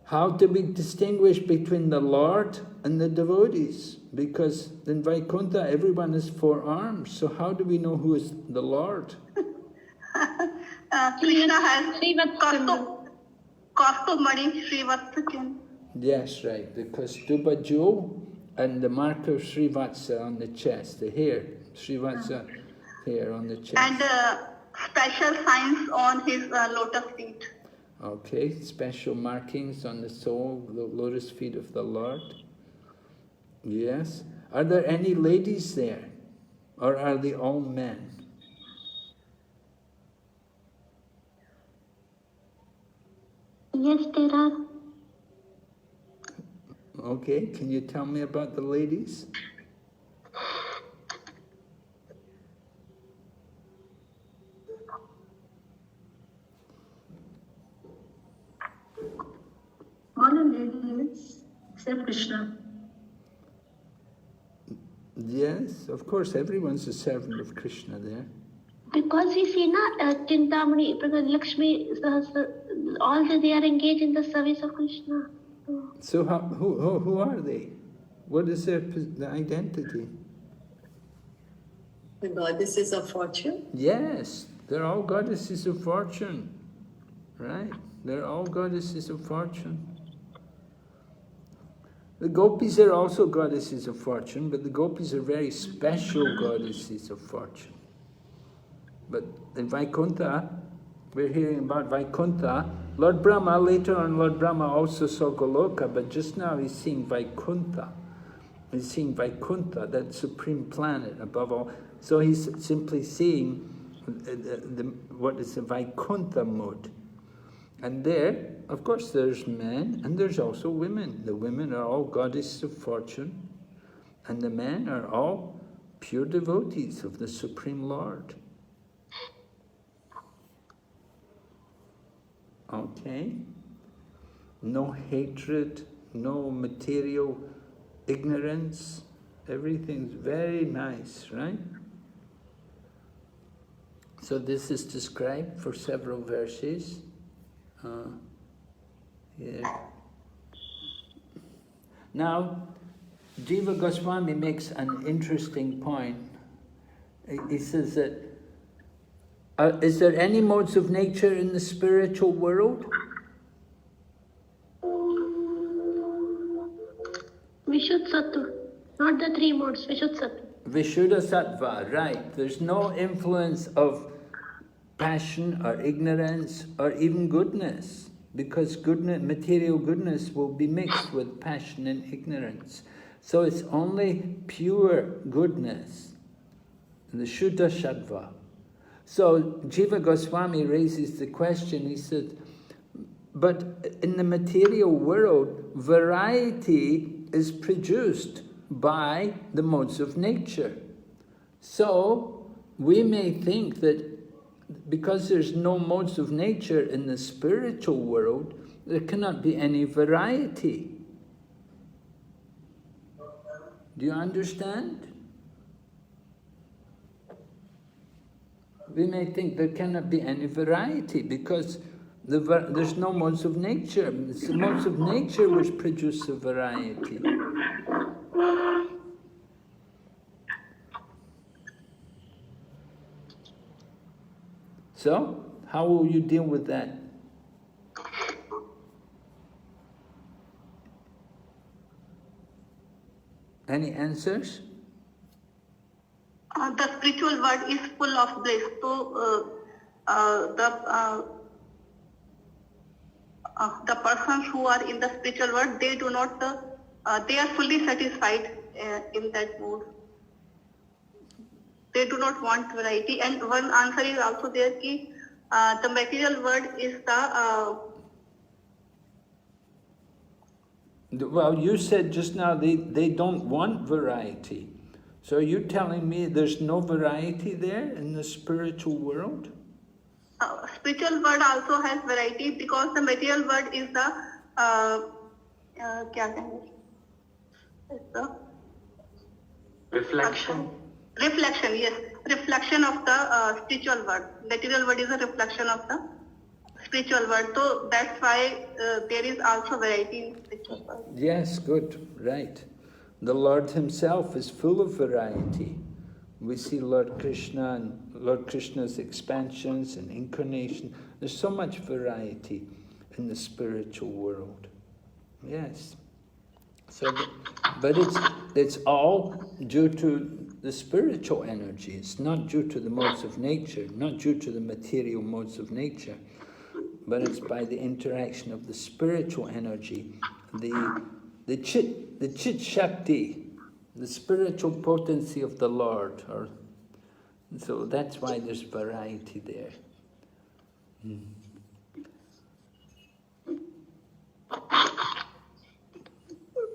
How do we distinguish between the Lord and the devotees? Because in Vaikuntha everyone has 4 arms, so how do we know who is the Lord? Krishna has Kaustubh-mani Srivatsajan. Yes, right, the Kaustubha jewel and the mark of Srivatsa on the chest, the hair, Srivatsa hair on the chest. And special signs on his lotus feet. Okay, special markings on the sole, the lotus feet of the Lord. Yes. Are there any ladies there? Or are they all men? Yes, there are. Okay, can you tell me about the ladies? All the ladies except Krishna. Yes, of course, everyone's a servant of Krishna there. Because we see Chintamani, because Lakshmi, all they are engaged in the service of Krishna. So who are they? What is their identity? The goddesses of fortune. Yes, they're all goddesses of fortune. Right? They're all goddesses of fortune. The gopis are also goddesses of fortune, but the gopis are very special goddesses of fortune. But in Vaikuntha, we're hearing about Vaikuntha. Lord Brahma, later on Lord Brahma also saw Goloka, but just now he's seeing Vaikuntha. He's seeing Vaikuntha, that supreme planet above all. So he's simply seeing what is the Vaikuntha mode. And there, of course, there's men and there's also women. The women are all goddesses of fortune, and the men are all pure devotees of the Supreme Lord. Okay? No hatred, no material ignorance. Everything's very nice, right? So this is described for several verses. Yeah. Now, Jiva Goswami makes an interesting point. He says that, is there any modes of nature in the spiritual world? We Vishuddha Sattva, not the three modes, Vishuddha Sattva. Vishuddha Sattva, right. There's no influence of passion or ignorance or even goodness, because goodness, material goodness will be mixed with passion and ignorance. So it's only pure goodness, the Shuddha Sattva. So Jiva Goswami raises the question, he said, but in the material world, variety is produced by the modes of nature. So we may think that because there's no modes of nature in the spiritual world, there cannot be any variety. Do you understand? We may think there cannot be any variety because there's no modes of nature. It's the modes of nature which produce the variety. So, how will you deal with that? Any answers? The spiritual world is full of bliss. So the persons who are in the spiritual world, they do not, they are fully satisfied in that mode. They do not want variety. And one answer is also there ki the material world is the. Well, you said just now they don't want variety. So are you telling me there's no variety there in the spiritual world? Spiritual world also has variety because the material world is the reflection. Reflection, yes. Reflection of the spiritual world. Material world is a reflection of the spiritual world. So that's why there is also variety in spiritual world. Yes, good, right. The Lord himself is full of variety. We see Lord Krishna and Lord Krishna's expansions and incarnation. There's so much variety in the spiritual world. Yes. So, but it's all due to the spiritual energy. It's not due to the modes of nature, not due to the material modes of nature, but it's by the interaction of the spiritual energy, the chit shakti, the spiritual potency of the Lord. So that's why there's variety there.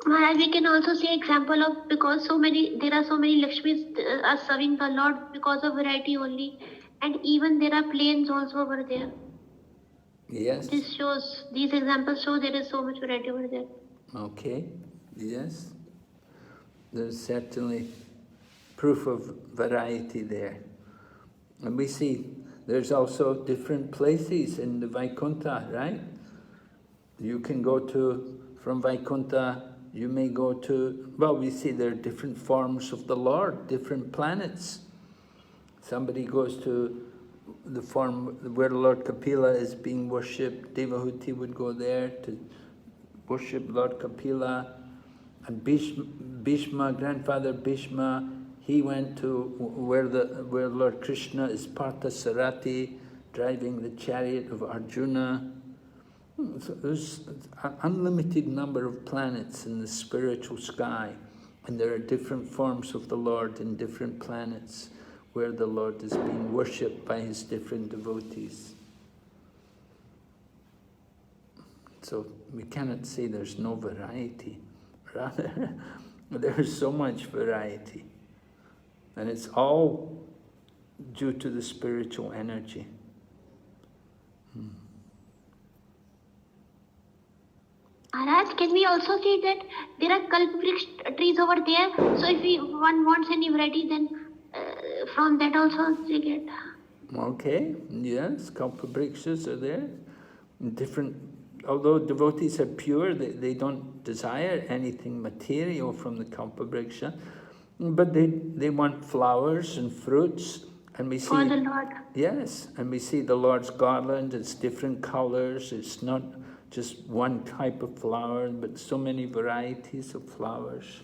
Maharaj, we can also see example of because there are so many Lakshmis are serving the Lord because of variety only, and even there are plains also over there. Yes. These examples show there is so much variety over there. Okay, yes. There's certainly proof of variety there. And we see there's also different places in the Vaikuntha, right? You can go from Vaikuntha, you may go to, well, we see there are different forms of the Lord, different planets. Somebody goes to the form where Lord Kapila is being worshipped. Devahuti would go there to worship Lord Kapila. And Bhishma, grandfather Bhishma, he went to where Lord Krishna is Parthasarati, driving the chariot of Arjuna. So there's an unlimited number of planets in the spiritual sky, and there are different forms of the Lord in different planets where the Lord is being worshipped by his different devotees. So we cannot say there's no variety. Rather, there's so much variety. And it's all due to the spiritual energy. Maharaj, can we also see that there are kalpavriksha trees over there? So if one wants any variety, then from that also they get. Okay, yes, kalpavrikshas are there. Although devotees are pure, they don't desire anything material from the kalpavriksha, but they want flowers and fruits. And we see, for the Lord. Yes, and we see the Lord's garland, it's different colors, it's not just one type of flower, but so many varieties of flowers.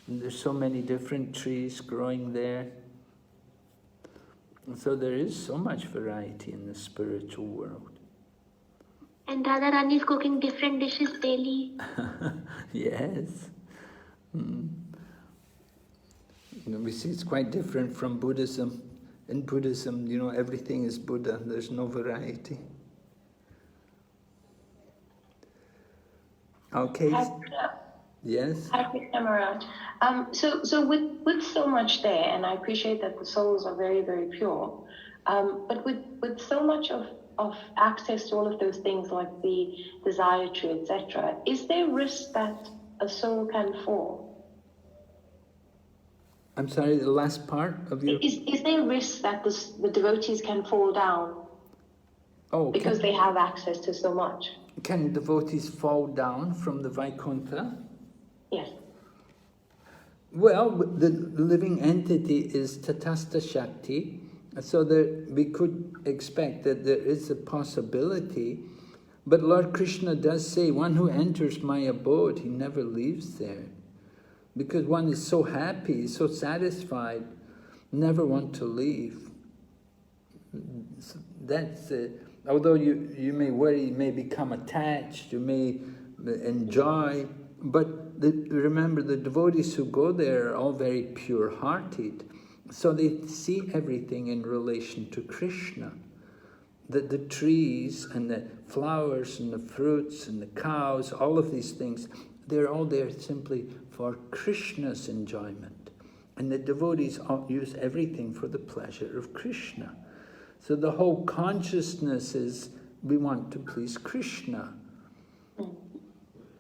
And there's so many different trees growing there. And so there is so much variety in the spiritual world. And Radharani is cooking different dishes daily. Yes. We see it's quite different from Buddhism. In Buddhism, everything is Buddha. There's no variety. Okay. Yes? Hi, Krishna Maharaj. So with so much there, and I appreciate that the souls are very, very pure, but with so much of access to all of those things like the desire tree, etc., is there risk that a soul can fall? I'm sorry, the last part of your... Is there risk that the devotees can fall down because they have access to so much? Can devotees fall down from the Vaikuntha? Yes. Well, the living entity is Tatastha Shakti, so that we could expect that there is a possibility, but Lord Krishna does say, one who enters my abode, he never leaves there. Because one is so happy, so satisfied, never want to leave. That's although you may worry, you may become attached, you may enjoy, but remember the devotees who go there are all very pure-hearted. So they see everything in relation to Krishna. The trees and the flowers and the fruits and the cows, all of these things, they're all there simply for Krishna's enjoyment. And the devotees all use everything for the pleasure of Krishna. So the whole consciousness is, we want to please Krishna.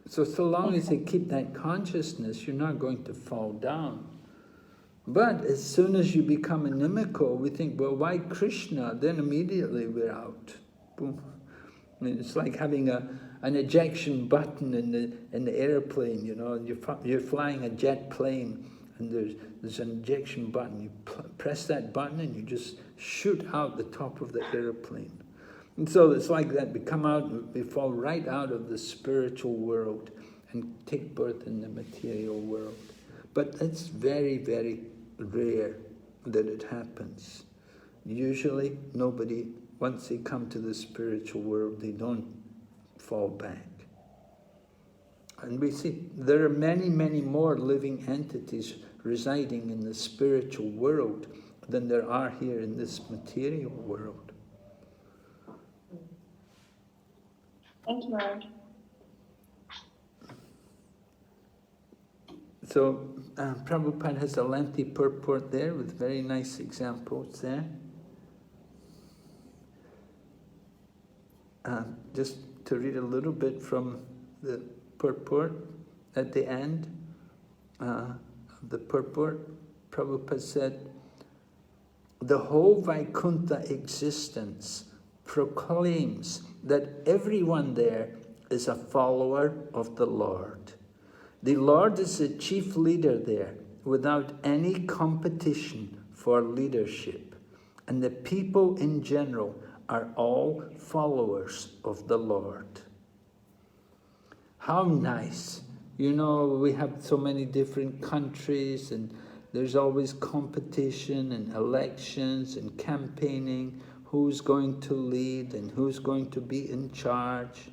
So long as they keep that consciousness, you're not going to fall down. But as soon as you become inimical, we think, well, why Krishna? Then immediately we're out. Boom. I mean, it's like having an ejection button in the airplane, you're flying a jet plane and there's an ejection button. You press that button and you just shoot out the top of the airplane. And so it's like that. We come out, we fall right out of the spiritual world and take birth in the material world. But it's very, very rare that it happens. Usually nobody, once they come to the spiritual world, they don't fall back. And we see there are many, many more living entities residing in the spiritual world than there are here in this material world. Thank you, Maharaj. So Prabhupada has a lengthy purport there with very nice examples there. Just to read a little bit from the purport at the end of the purport, Prabhupada said, the whole Vaikuntha existence proclaims that everyone there is a follower of the Lord. The Lord is the chief leader there without any competition for leadership, and the people in general are all followers of the Lord. How nice. We have so many different countries and there's always competition and elections and campaigning, who's going to lead and who's going to be in charge.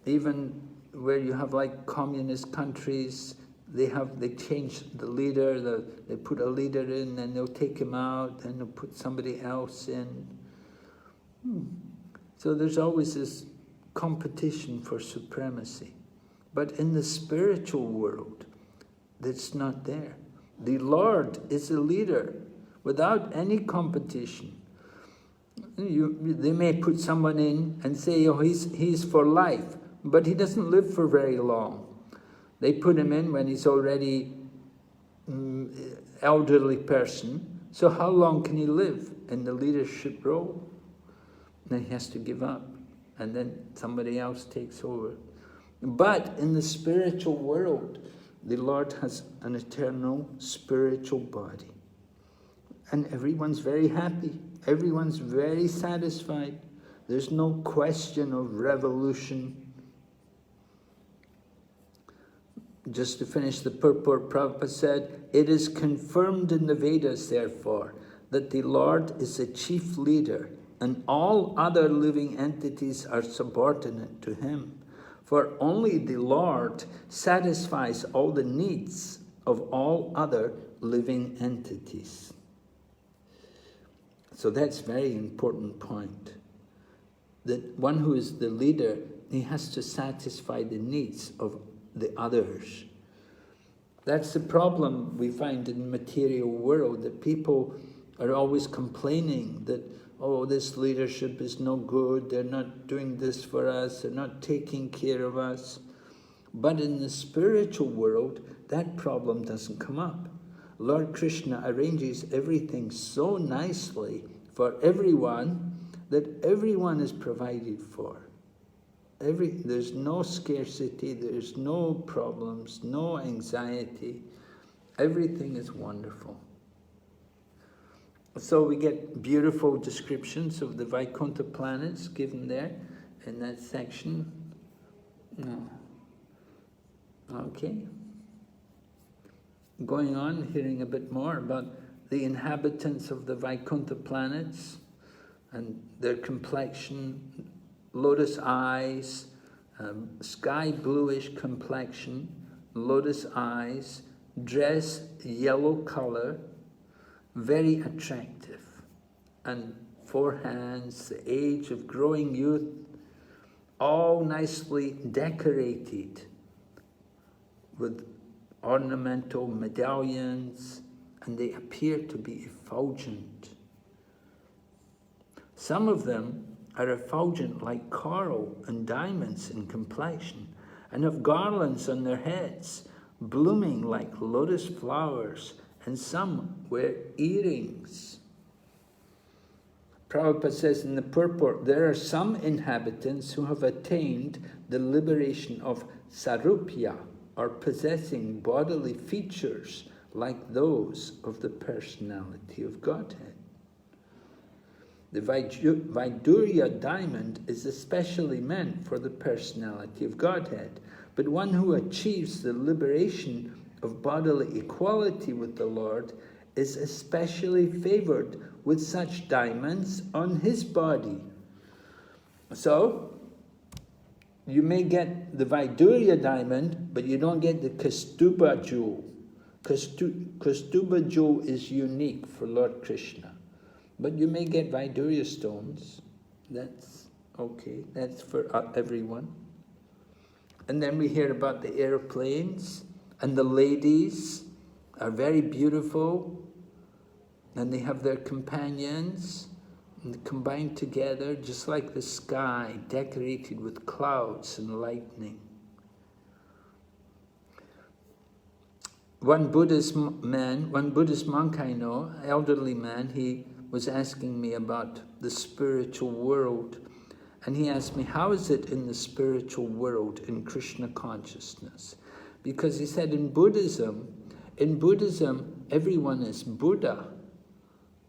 Even where you have like communist countries, they change the leader, they put a leader in, then they'll take him out, then they'll put somebody else in. So there's always this competition for supremacy. But in the spiritual world, that's not there. The Lord is a leader without any competition. They may put someone in and say, oh, he's for life, but he doesn't live for very long. They put him in when he's already elderly person. So how long can he live in the leadership role? Then he has to give up, and then somebody else takes over. But in the spiritual world, the Lord has an eternal spiritual body. And everyone's very happy. Everyone's very satisfied. There's no question of revolution. Just to finish the purport, Prabhupada said, it is confirmed in the Vedas, therefore, that the Lord is the chief leader and all other living entities are subordinate to him. For only the Lord satisfies all the needs of all other living entities. So that's a very important point. That one who is the leader, he has to satisfy the needs of the others. That's the problem we find in the material world, that people are always complaining that, oh, this leadership is no good, they're not doing this for us, they're not taking care of us. But in the spiritual world, that problem doesn't come up. Lord Krishna arranges everything so nicely for everyone that everyone is provided for. There's no scarcity, there's no problems, no anxiety. Everything is wonderful. So we get beautiful descriptions of the Vaikuntha planets given there in that section. No. Okay. Going on, hearing a bit more about the inhabitants of the Vaikuntha planets and their complexion, lotus eyes, sky bluish complexion, lotus eyes, dress yellow color, very attractive, and 4 hands, the age of growing youth, all nicely decorated with ornamental medallions, and they appear to be effulgent. Some of them are effulgent like coral and diamonds in complexion, and have garlands on their heads, blooming like lotus flowers, and some wear earrings. Prabhupada says in the purport, there are some inhabitants who have attained the liberation of sarupya, or possessing bodily features like those of the personality of Godhead. The Vaidurya diamond is especially meant for the personality of Godhead, but one who achieves the liberation of bodily equality with the Lord is especially favored with such diamonds on his body. So, you may get the Vaidurya diamond, but you don't get the Kaustubha jewel. Kaustubha jewel is unique for Lord Krishna. But you may get Vaidurya stones. That's okay. That's for everyone. And then we hear about the airplanes, and the ladies are very beautiful, and they have their companions, and they combine together just like the sky, decorated with clouds and lightning. One Buddhist monk I know, elderly man, he was asking me about the spiritual world. And he asked me, how is it in the spiritual world, in Krishna consciousness? Because he said in Buddhism, everyone is Buddha.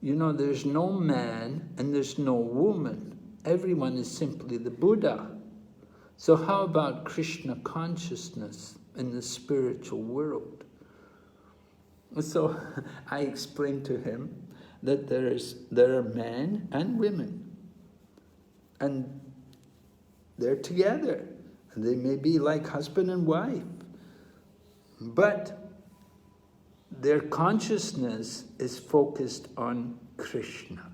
You know, there's no man and there's no woman. Everyone is simply the Buddha. So how about Krishna consciousness in the spiritual world? So I explained to him that there are men and women, and they're together, and they may be like husband and wife, but their consciousness is focused on Krishna.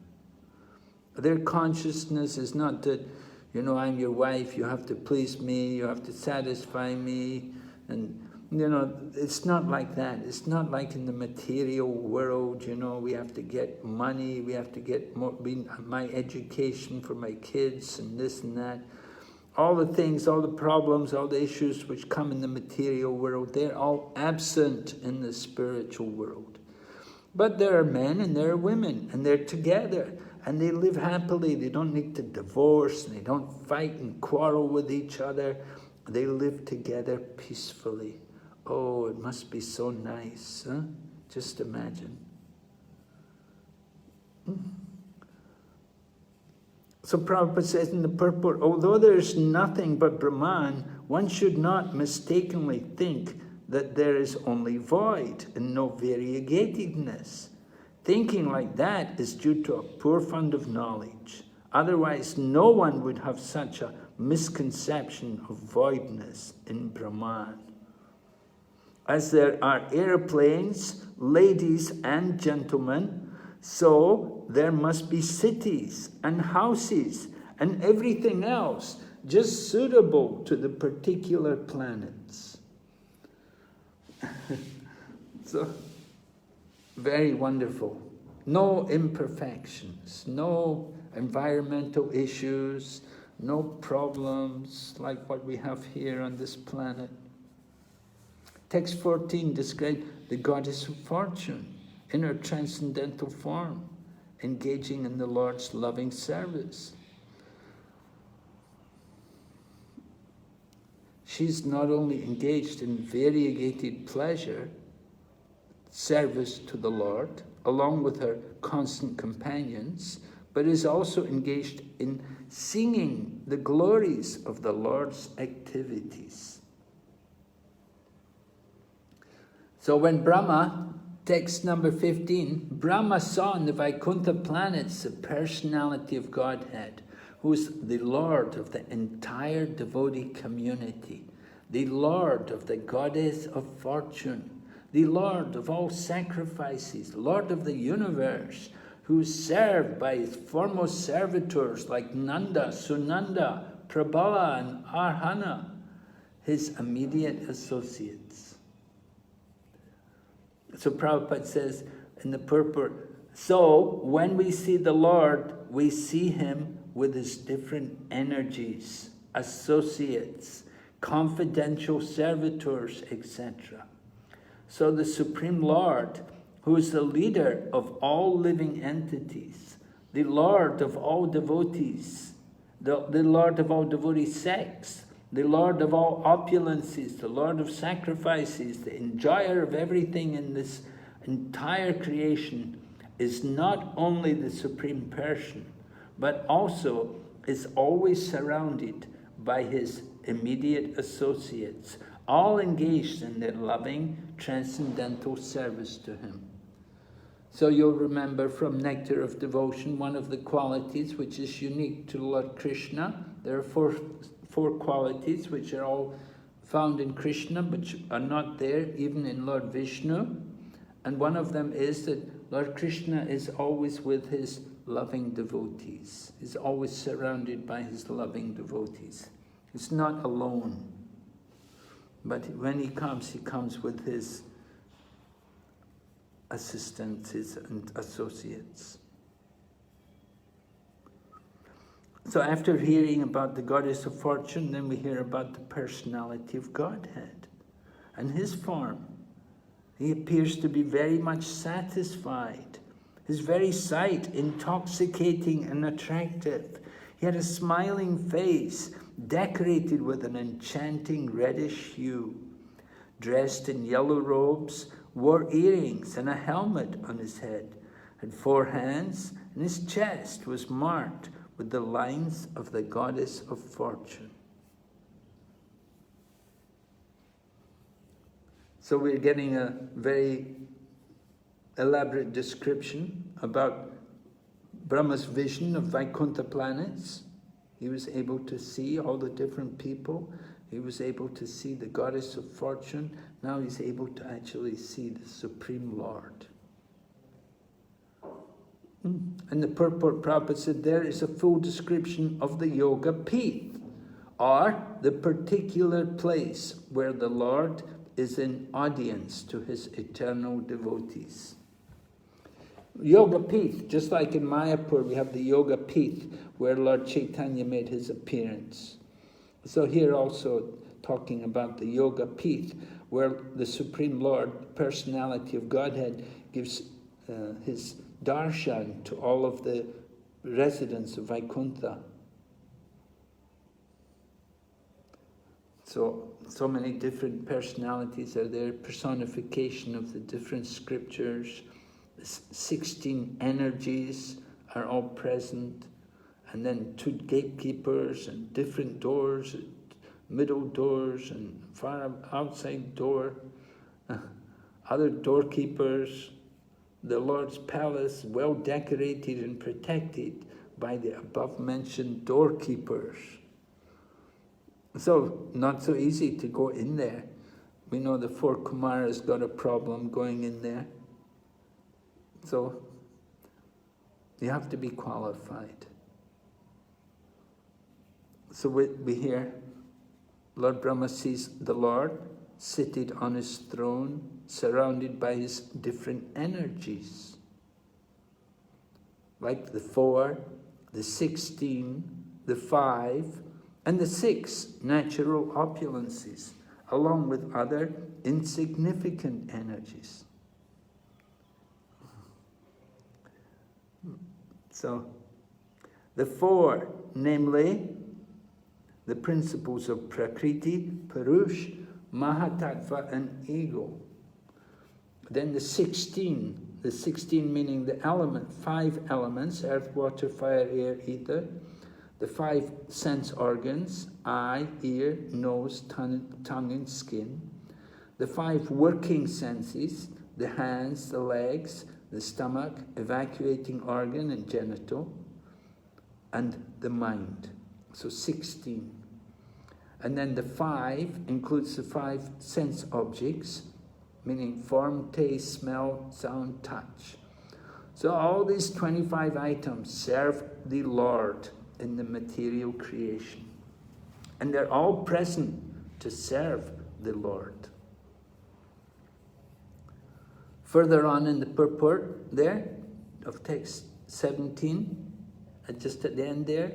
Their consciousness is not that, you know, I'm your wife, you have to please me, you have to satisfy me, and you know, it's not like that. It's not like in the material world, you know, we have to get money, we have to get my education for my kids and this and that. All the things, all the problems, all the issues which come in the material world, they're all absent in the spiritual world. But there are men and there are women, and they're together, and they live happily. They don't need to divorce, and they don't fight and quarrel with each other. They live together peacefully. Oh, it must be so nice, huh? Just imagine. So Prabhupada says in the purport, although there is nothing but Brahman, one should not mistakenly think that there is only void and no variegatedness. Thinking like that is due to a poor fund of knowledge. Otherwise, no one would have such a misconception of voidness in Brahman. As there are airplanes, ladies and gentlemen, so there must be cities and houses and everything else just suitable to the particular planets. So, very wonderful. No imperfections, no environmental issues, no problems like what we have here on this planet. Text 14 describes the goddess of fortune in her transcendental form, engaging in the Lord's loving service. She's not only engaged in variegated pleasure, service to the Lord, along with her constant companions, but is also engaged in singing the glories of the Lord's activities. So when Brahma, text number 15, Brahma saw in the Vaikuntha planets the personality of Godhead, who is the Lord of the entire devotee community, the Lord of the goddess of fortune, the Lord of all sacrifices, Lord of the universe, who is served by his foremost servitors like Nanda, Sunanda, Prabhala, and Arhana, his immediate associates. So Prabhupada says in the purport, so when we see the Lord, we see him with his different energies, associates, confidential servitors, etc. So the Supreme Lord, who is the leader of all living entities, the Lord of all devotees, the Lord of all devotee sects, the Lord of all opulences, the Lord of sacrifices, the enjoyer of everything in this entire creation, is not only the Supreme Person, but also is always surrounded by his immediate associates, all engaged in their loving, transcendental service to him. So you'll remember from Nectar of Devotion, one of the qualities which is unique to Lord Krishna. There are four qualities which are all found in Krishna, but are not there even in Lord Vishnu. And one of them is that Lord Krishna is always with his loving devotees. He's always surrounded by his loving devotees. He's not alone. But when he comes with his assistants, his associates. So after hearing about the goddess of fortune, then we hear about the personality of Godhead and his form. He appears to be very much satisfied. His very sight intoxicating and attractive. He had a smiling face, decorated with an enchanting reddish hue. Dressed in yellow robes, wore earrings and a helmet on his head, had 4 hands, and his chest was marked with the lines of the goddess of fortune. So we're getting a very elaborate description about Brahma's vision of Vaikuntha planets. He was able to see all the different people. He was able to see the goddess of fortune. Now he's able to actually see the Supreme Lord. And the purport Prabhupada said there is a full description of the Yoga Pith, or the particular place where the Lord is in audience to his eternal devotees. Yoga Pith, just like in Mayapur, we have the Yoga Pith, where Lord Chaitanya made his appearance. So here also talking about the Yoga Pith, where the Supreme Lord, personality of Godhead, gives his darshan to all of the residents of Vaikuntha. So many different personalities are there, personification of the different scriptures. 16 energies are all present, and then 2 gatekeepers and different doors, middle doors and far outside door, other doorkeepers, the Lord's palace well decorated and protected by the above mentioned doorkeepers. So, not so easy to go in there. We know the 4 Kumaras got a problem going in there. So, you have to be qualified. So we hear Lord Brahma sees the Lord seated on his throne, surrounded by his different energies. Like the 4, the 16, the 5, and the 6 natural opulences, along with other insignificant energies. So, the 4, namely, the principles of Prakriti, Purush, Mahatattva, and Ego. Then the 16 meaning the element, 5 elements, earth, water, fire, air, ether, the 5 sense organs, eye, ear, nose, tongue, and skin, the 5 working senses, the hands, the legs, the stomach, evacuating organ and genital, and the mind. So 16. And then the 5 includes the 5 sense objects, meaning form, taste, smell, sound, touch. So all these 25 items serve the Lord in the material creation. And they're all present to serve the Lord. Further on in the purport there, of text 17, just at the end there,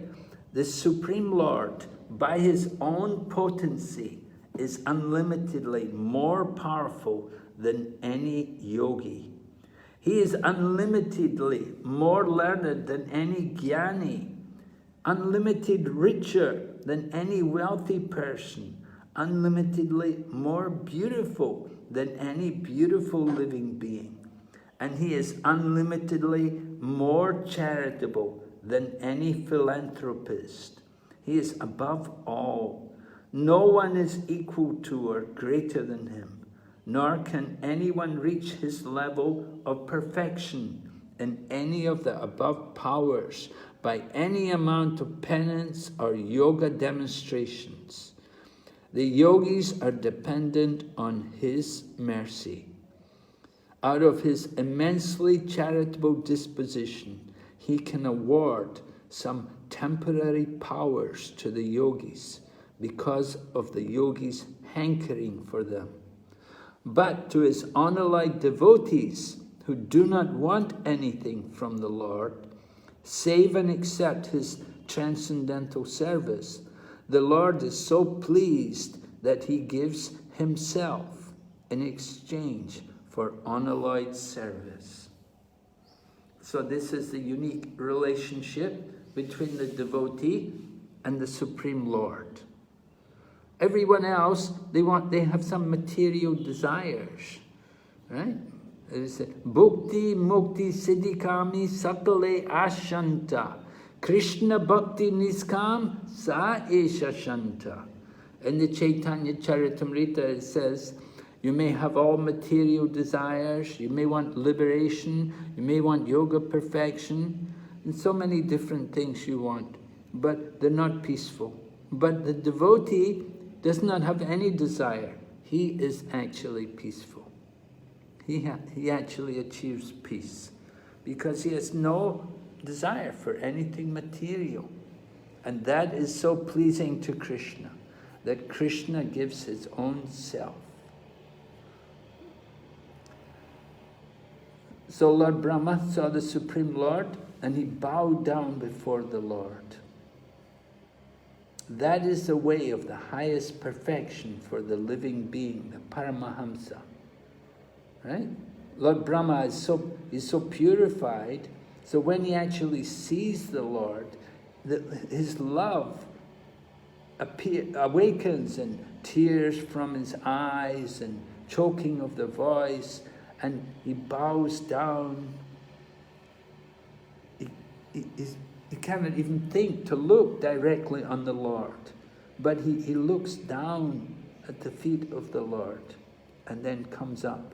the Supreme Lord, by his own potency, is unlimitedly more powerful than any yogi. He is unlimitedly more learned than any jnani, unlimited richer than any wealthy person, unlimitedly more beautiful than any beautiful living being. And he is unlimitedly more charitable than any philanthropist. He is above all. No one is equal to or greater than him, nor can anyone reach his level of perfection in any of the above powers by any amount of penance or yoga demonstrations. The yogis are dependent on his mercy. Out of his immensely charitable disposition, he can award some temporary powers to the yogis because of the yogis' hankering for them. But to his unallied devotees who do not want anything from the Lord, save and accept his transcendental service, the Lord is so pleased that he gives himself in exchange for unalloyed service. So this is the unique relationship between the devotee and the Supreme Lord. Everyone else, they have some material desires, right? Bhakti mukti siddhikami sakale ashanta. Krishna bhakti niskam sa esha shanta. In the Chaitanya Charitamrita it says, you may have all material desires, you may want liberation, you may want yoga perfection, and so many different things you want, but they're not peaceful. But the devotee does not have any desire. He is actually peaceful. He actually achieves peace because he has no desire for anything material. And that is so pleasing to Krishna, that Krishna gives his own self. So Lord Brahma saw the Supreme Lord and he bowed down before the Lord. That is the way of the highest perfection for the living being, the Paramahamsa. Right? Lord Brahma is so purified, so when he actually sees the Lord, his love awakens, and tears from his eyes and choking of the voice, and he bows down. he cannot even think to look directly on the Lord, but he looks down at the feet of the Lord and then comes up.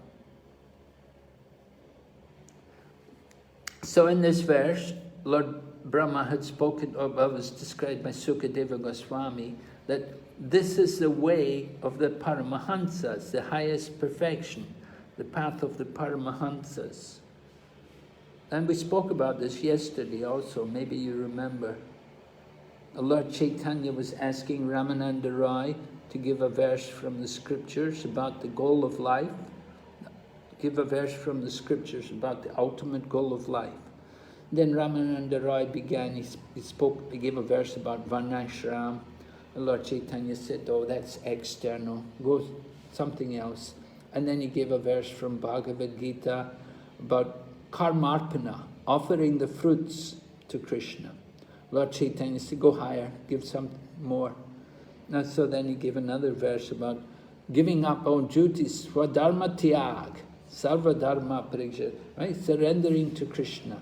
So in this verse, Lord Brahma had spoken about, was described by Sukadeva Goswami, that this is the way of the Paramahansas, the highest perfection, the path of the Paramahansas. And we spoke about this yesterday also, maybe you remember. Lord Chaitanya was asking Ramananda Roy to give a verse from the scriptures about the goal of life. Give a verse from the scriptures about the ultimate goal of life. Then Ramananda Roy began, he gave a verse about Varnashram. Lord Chaitanya said, oh, that's external, go something else. And then he gave a verse from Bhagavad Gita about karmarpana, offering the fruits to Krishna. Lord Chaitanya said, go higher, give some more. And so then he gave another verse about giving up all duties, swadharma tyag, sarva dharma parikshit, right? Surrendering to Krishna.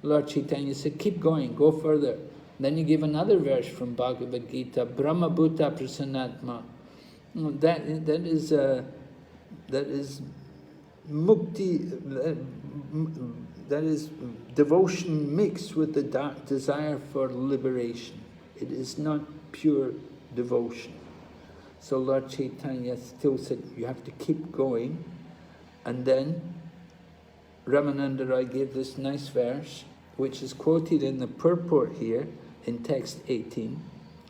Lord Chaitanya said, keep going, go further. Then he gave another verse from Bhagavad Gita, Brahma Bhuta Prasanatma. That is mukti, that is devotion mixed with the desire for liberation. It is not pure devotion. So Lord Chaitanya still said, you have to keep going. And then Ramananda Roy gave this nice verse, which is quoted in the purport here, in text 18,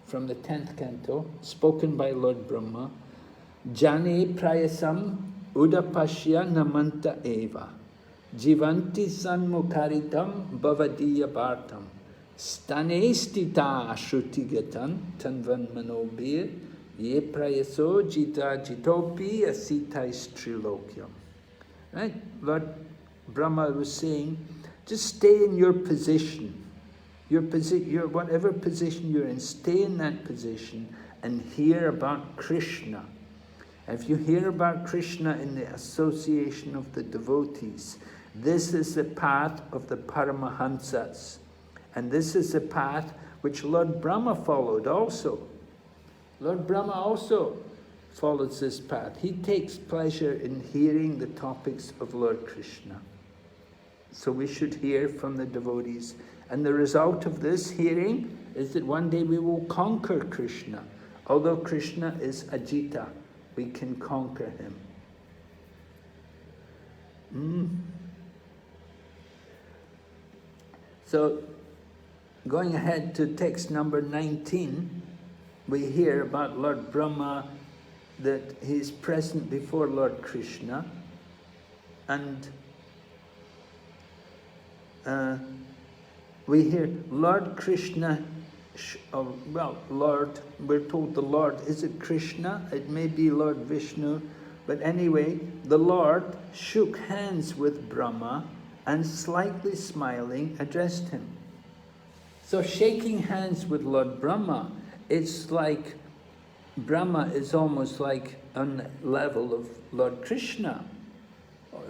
from the 10th canto, spoken by Lord Brahma. Jane prayasam udapashya namanta eva, jivanti sanmukaritam bhavadiya bhartam, stanestita ashrutigatan tanvan manobir, ye prayaso jita jitopi asitais trilokyam. Right? Lord Brahma was saying, just stay in your position. Whatever position you're in, stay in that position and hear about Krishna. If you hear about Krishna in the association of the devotees, this is the path of the Paramahansas. And this is the path which Lord Brahma followed also. Lord Brahma also follows this path. He takes pleasure in hearing the topics of Lord Krishna. So we should hear from the devotees. And the result of this hearing is that one day we will conquer Krishna. Although Krishna is Ajita, we can conquer him. So, going ahead to text number 19, we hear about Lord Brahma, that he is present before Lord Krishna, and we hear Lord Krishna, Lord, we're told the Lord, is it Krishna? It may be Lord Vishnu, but anyway, the Lord shook hands with Brahma and slightly smiling addressed him. So shaking hands with Lord Brahma, it's like Brahma is almost like on the level of Lord Krishna.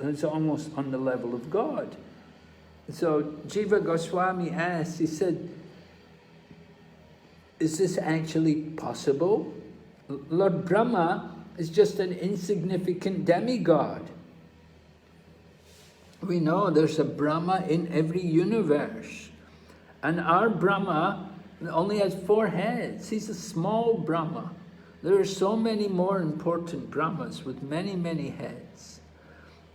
It's almost on the level of God. So Jiva Goswami asked, he said, is this actually possible? Lord Brahma is just an insignificant demigod. We know there's a Brahma in every universe. And our Brahma only has 4 heads. He's a small Brahma. There are so many more important Brahmas with many, many heads.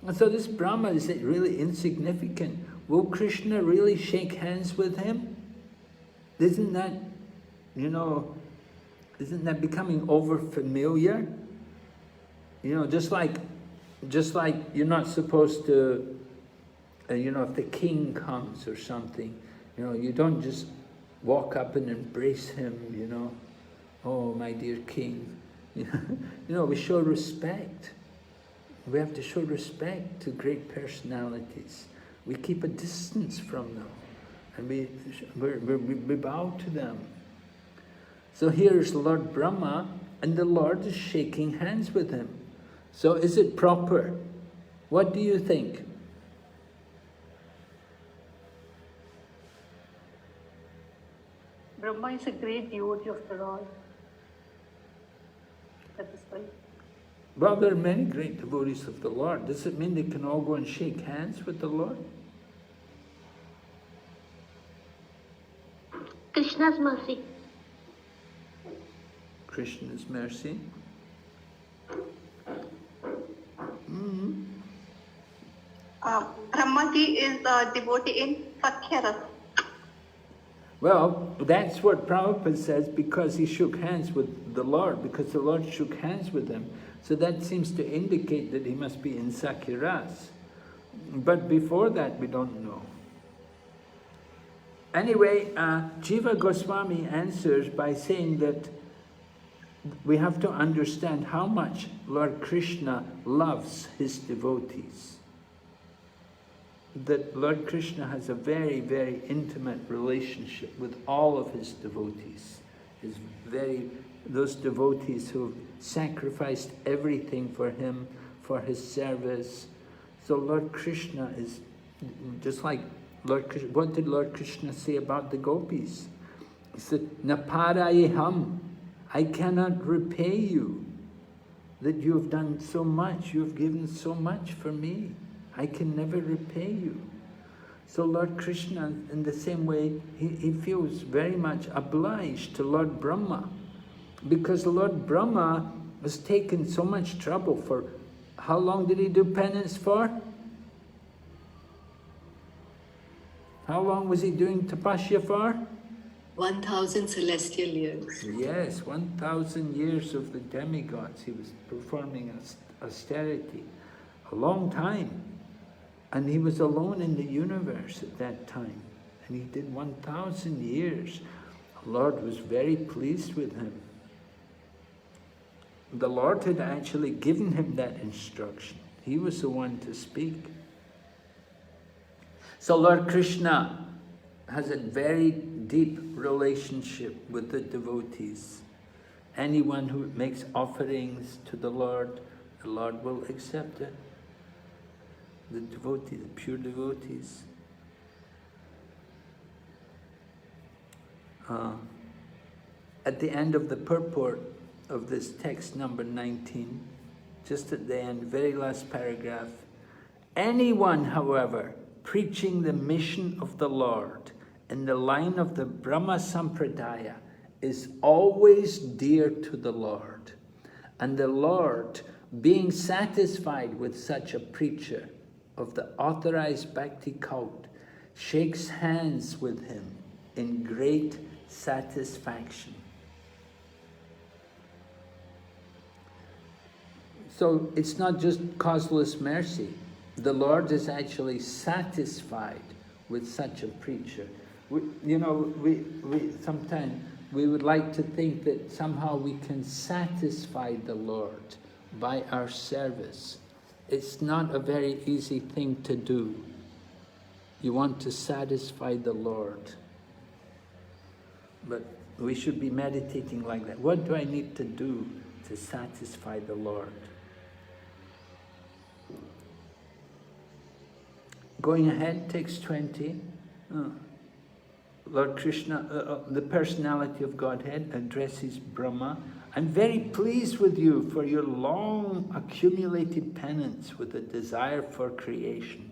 And so this Brahma is really insignificant. Will Krishna really shake hands with him? Isn't that, isn't that becoming over familiar? Just like you're not supposed to, if the king comes or something, you don't just walk up and embrace him, oh, my dear king. We show respect. We have to show respect to great personalities. We keep a distance from them, and we bow to them. So here's Lord Brahma, and the Lord is shaking hands with him. So is it proper? What do you think? Brahma is a great devotee of the Lord. That is why. Well, there are many great devotees of the Lord. Does it mean they can all go and shake hands with the Lord? Krishna's mercy. Krishna's mercy. Brahmaji is the devotee in Sakhya Rasa. Well, that's what Prabhupada says, because he shook hands with the Lord, because the Lord shook hands with him. So that seems to indicate that he must be in Sakya-ras. But before that, we don't know. Anyway, Jiva Goswami answers by saying that we have to understand how much Lord Krishna loves his devotees. That Lord Krishna has a very, very intimate relationship with all of his devotees. Those devotees who sacrificed everything for him, for his service. So Lord Krishna is just like Lord Krishna. What did Lord Krishna say about the gopis? He said, Naparayeham, I cannot repay you, that you have done so much, you have given so much for me. I can never repay you. So Lord Krishna, in the same way, he feels very much obliged to Lord Brahma, because Lord Brahma was taking so much trouble for, how long did he do penance for? How long was he doing tapasya for? 1,000 celestial years. Yes, 1,000 years of the demigods. He was performing austerity. A long time. And he was alone in the universe at that time. And he did 1,000 years. The Lord was very pleased with him. The Lord had actually given him that instruction. He was the one to speak. So Lord Krishna has a very deep relationship with the devotees. Anyone who makes offerings to the Lord will accept it. The devotees, the pure devotees. At the end of the purport of this text number 19, just at the end, very last paragraph, anyone, however, preaching the mission of the Lord in the line of the Brahma Sampradaya is always dear to the Lord. And the Lord, being satisfied with such a preacher of the authorized Bhakti cult, shakes hands with him in great satisfaction. So it's not just causeless mercy. The Lord is actually satisfied with such a preacher. Sometimes we would like to think that somehow we can satisfy the Lord by our service. It's not a very easy thing to do. You want to satisfy the Lord. But we should be meditating like that. What do I need to do to satisfy the Lord? Going ahead, text 20. Lord Krishna, the personality of Godhead, addresses Brahma. I'm very pleased with you for your long accumulated penance with a desire for creation.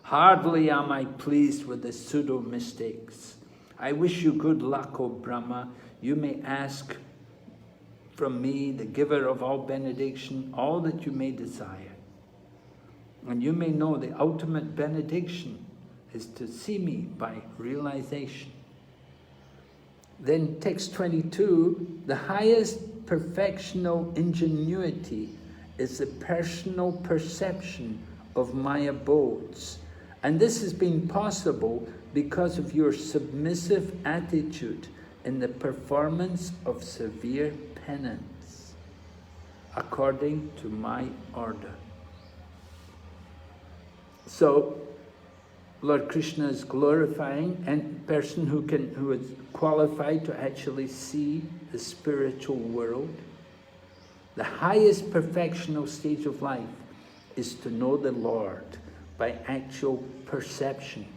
Hardly am I pleased with the pseudo-mistakes. I wish you good luck, O Brahma. You may ask from me, the giver of all benediction, all that you may desire. And you may know the ultimate benediction is to see me by realization. Then text 22, the highest perfectional ingenuity is the personal perception of my abodes. And this has been possible because of your submissive attitude in the performance of severe penance, according to my order. So, Lord Krishna is glorifying a person who is qualified to actually see the spiritual world. The highest perfectional stage of life is to know the Lord by actual perception,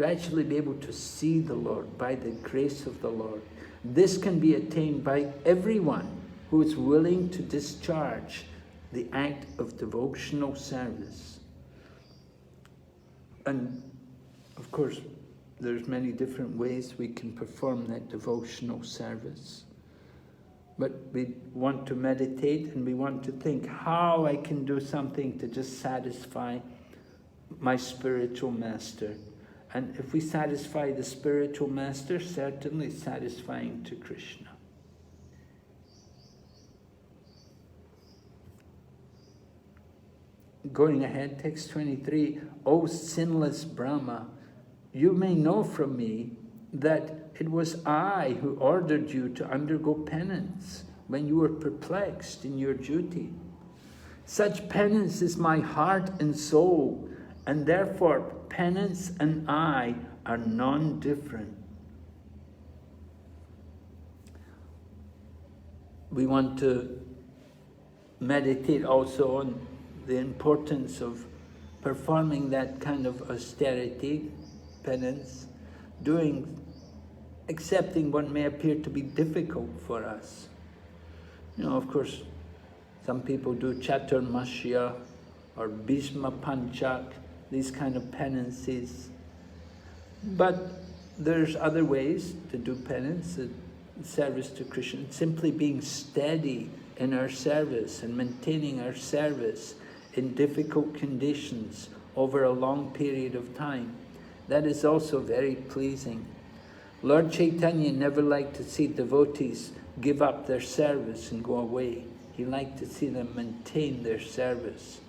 to actually be able to see the Lord by the grace of the Lord. This can be attained by everyone who is willing to discharge the act of devotional service. And of course, there's many different ways we can perform that devotional service. But we want to meditate and we want to think how I can do something to just satisfy my spiritual master. And if we satisfy the spiritual master, certainly satisfying to Krishna. Going ahead, text 23, O sinless Brahma, you may know from me that it was I who ordered you to undergo penance when you were perplexed in your duty. Such penance is my heart and soul, and therefore penance and I are non-different. We want to meditate also on the importance of performing that kind of austerity, penance, accepting what may appear to be difficult for us. You know, of course, some people do Chaturmasya or Bhishma Panchak, these kind of penances. But there's other ways to do penance, service to Krishna, simply being steady in our service and maintaining our service in difficult conditions over a long period of time. That is also very pleasing. Lord Chaitanya never liked to see devotees give up their service and go away. He liked to see them maintain their service.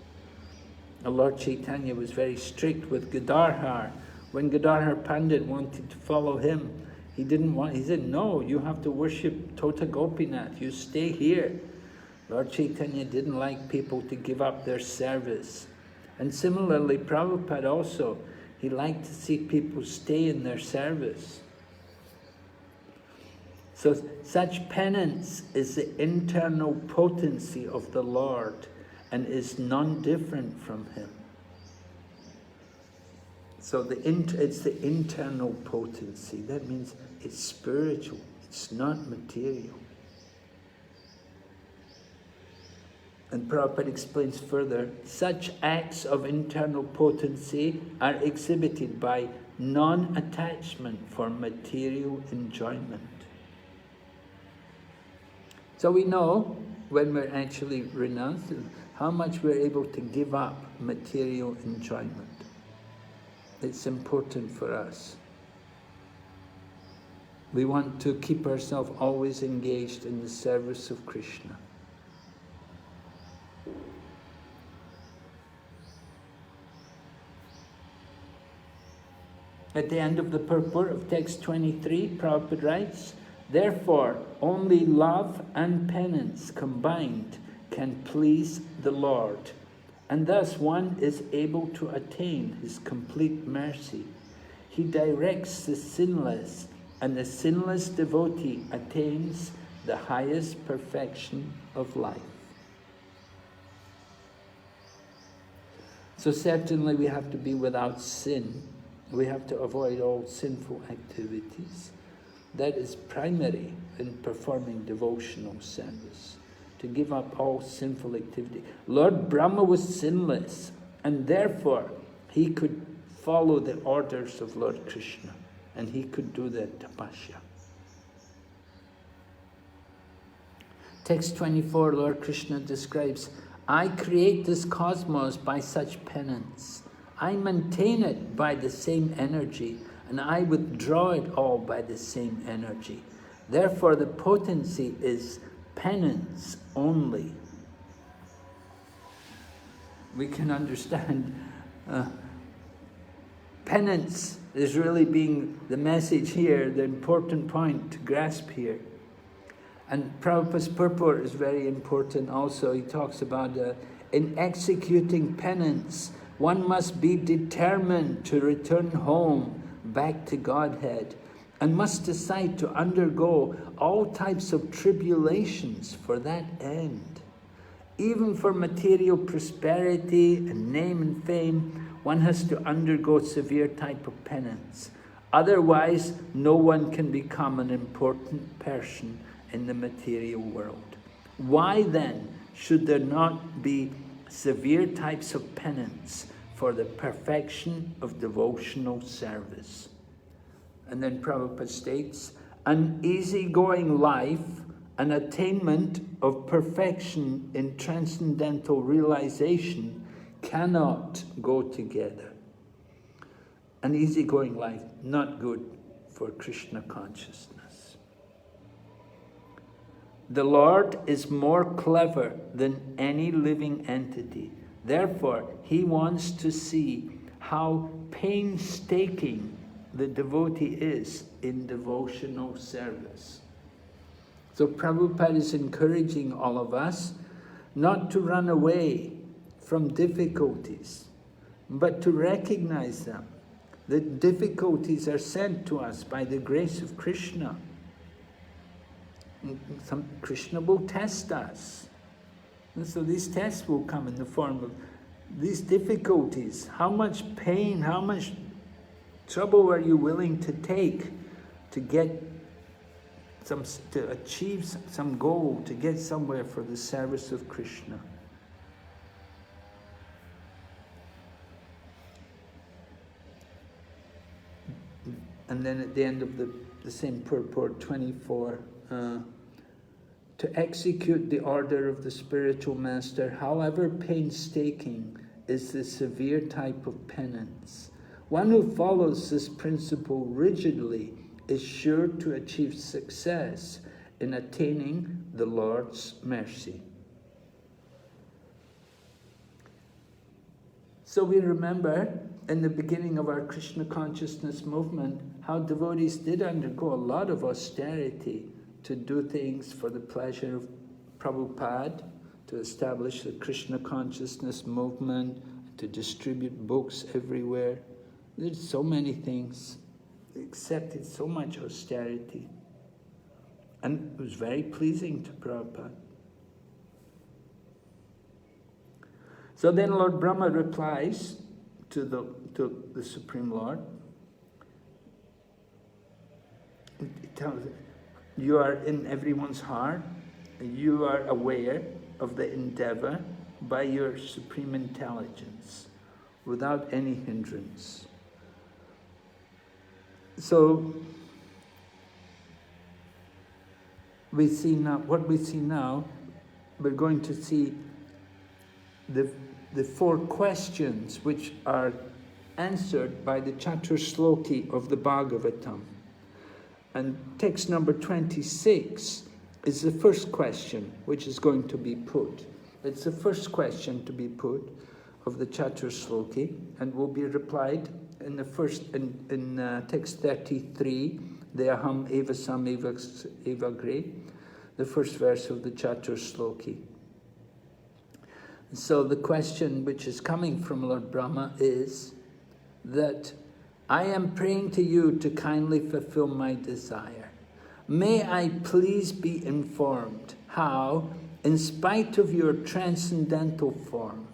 Lord Chaitanya was very strict with Gadadhar. When Gadadhar Pandit wanted to follow him, he said, no, you have to worship Tota Gopinath, you stay here. Lord Chaitanya didn't like people to give up their service. And similarly, Prabhupada also, he liked to see people stay in their service. So such penance is the internal potency of the Lord and is non-different from Him. So it's the internal potency. That means it's spiritual, it's not material. And Prabhupada explains further, such acts of internal potency are exhibited by non-attachment for material enjoyment. So we know when we're actually renounced, how much we're able to give up material enjoyment. It's important for us. We want to keep ourselves always engaged in the service of Krishna. At the end of the purport of text 23, Prabhupada writes, therefore, only love and penance combined can please the Lord, and thus one is able to attain His complete mercy. He directs the sinless, and the sinless devotee attains the highest perfection of life. So certainly we have to be without sin. We have to avoid all sinful activities. That is primary in performing devotional service, to give up all sinful activity. Lord Brahma was sinless, and therefore he could follow the orders of Lord Krishna, and he could do the tapasya. Text 24, Lord Krishna describes, I create this cosmos by such penance. I maintain it by the same energy, and I withdraw it all by the same energy. Therefore, the potency is penance only. We can understand penance is really being the message here, the important point to grasp here. And Prabhupada's purport is very important also. He talks about in executing penance, one must be determined to return home back to Godhead and must decide to undergo all types of tribulations for that end. Even for material prosperity and name and fame, one has to undergo severe type of penance. Otherwise, no one can become an important person in the material world. Why then should there not be severe types of penance for the perfection of devotional service? And then Prabhupada states, an easygoing life, an attainment of perfection in transcendental realization cannot go together. An easygoing life, not good for Krishna consciousness. The Lord is more clever than any living entity. Therefore, he wants to see how painstaking the devotee is in devotional service. So Prabhupada is encouraging all of us not to run away from difficulties, but to recognize them. The difficulties are sent to us by the grace of Krishna. Krishna will test us. And so these tests will come in the form of these difficulties. How much pain, how much trouble are you willing to take to achieve some goal, to get somewhere for the service of Krishna? And then at the end of the same purport, 24, to execute the order of the spiritual master, however painstaking, is the severe type of penance. One who follows this principle rigidly is sure to achieve success in attaining the Lord's mercy. So we remember in the beginning of our Krishna consciousness movement how devotees did undergo a lot of austerity to do things for the pleasure of Prabhupada, to establish the Krishna consciousness movement, to distribute books everywhere. There's so many things. They accepted so much austerity. And it was very pleasing to Prabhupada. So then Lord Brahma replies to the Supreme Lord. He tells him, you are in everyone's heart. You are aware of the endeavor by your supreme intelligence, without any hindrance. So we see now, what we see now, we're going to see the 4 questions which are answered by the Chaturshloki of the Bhagavatam. And text number 26 is the first question which is going to be put. It's the first question to be put of the Chaturshloki, and will be replied in the first in text 33, the Aham Eva Sam Eva Gre, the first verse of the Chaturshloki. So the question which is coming from Lord Brahma is that I am praying to you to kindly fulfill my desire. May I please be informed how, in spite of your transcendental form,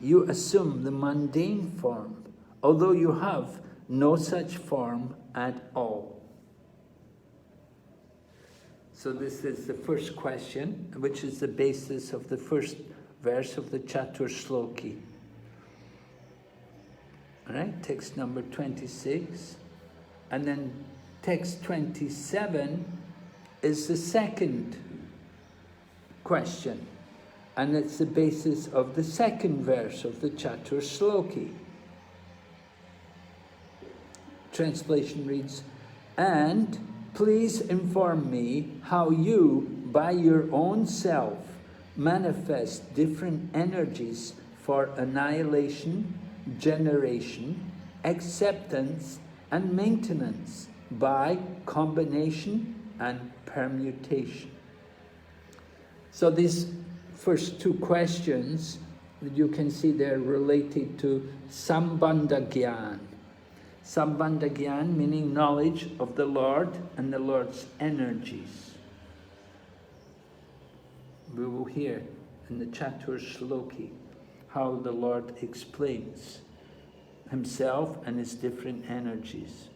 you assume the mundane form, although you have no such form at all. So this is the first question, which is the basis of the first verse of the Chaturshloki. All right, text number 26. And then text 27 is the second question. And it's the basis of the second verse of the Chaturshloki. Translation reads, and please inform me how you, by your own self, manifest different energies for annihilation, generation, acceptance, and maintenance by combination and permutation. So these first 2 questions, you can see they're related to Sambandha Gyan. Sambandha Gyan meaning knowledge of the Lord and the Lord's energies. We will hear in the Chaturshloki how the Lord explains himself and his different energies.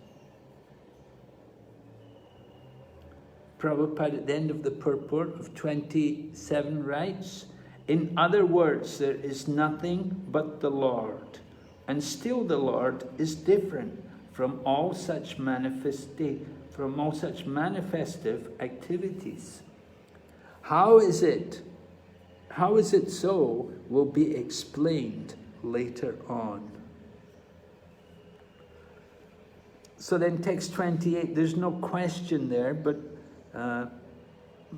Prabhupada at the end of the purport of 27 writes, in other words, there is nothing but the Lord, and still the Lord is different from all such manifestive activities. How is it so will be explained later on. So then text 28, there's no question there, but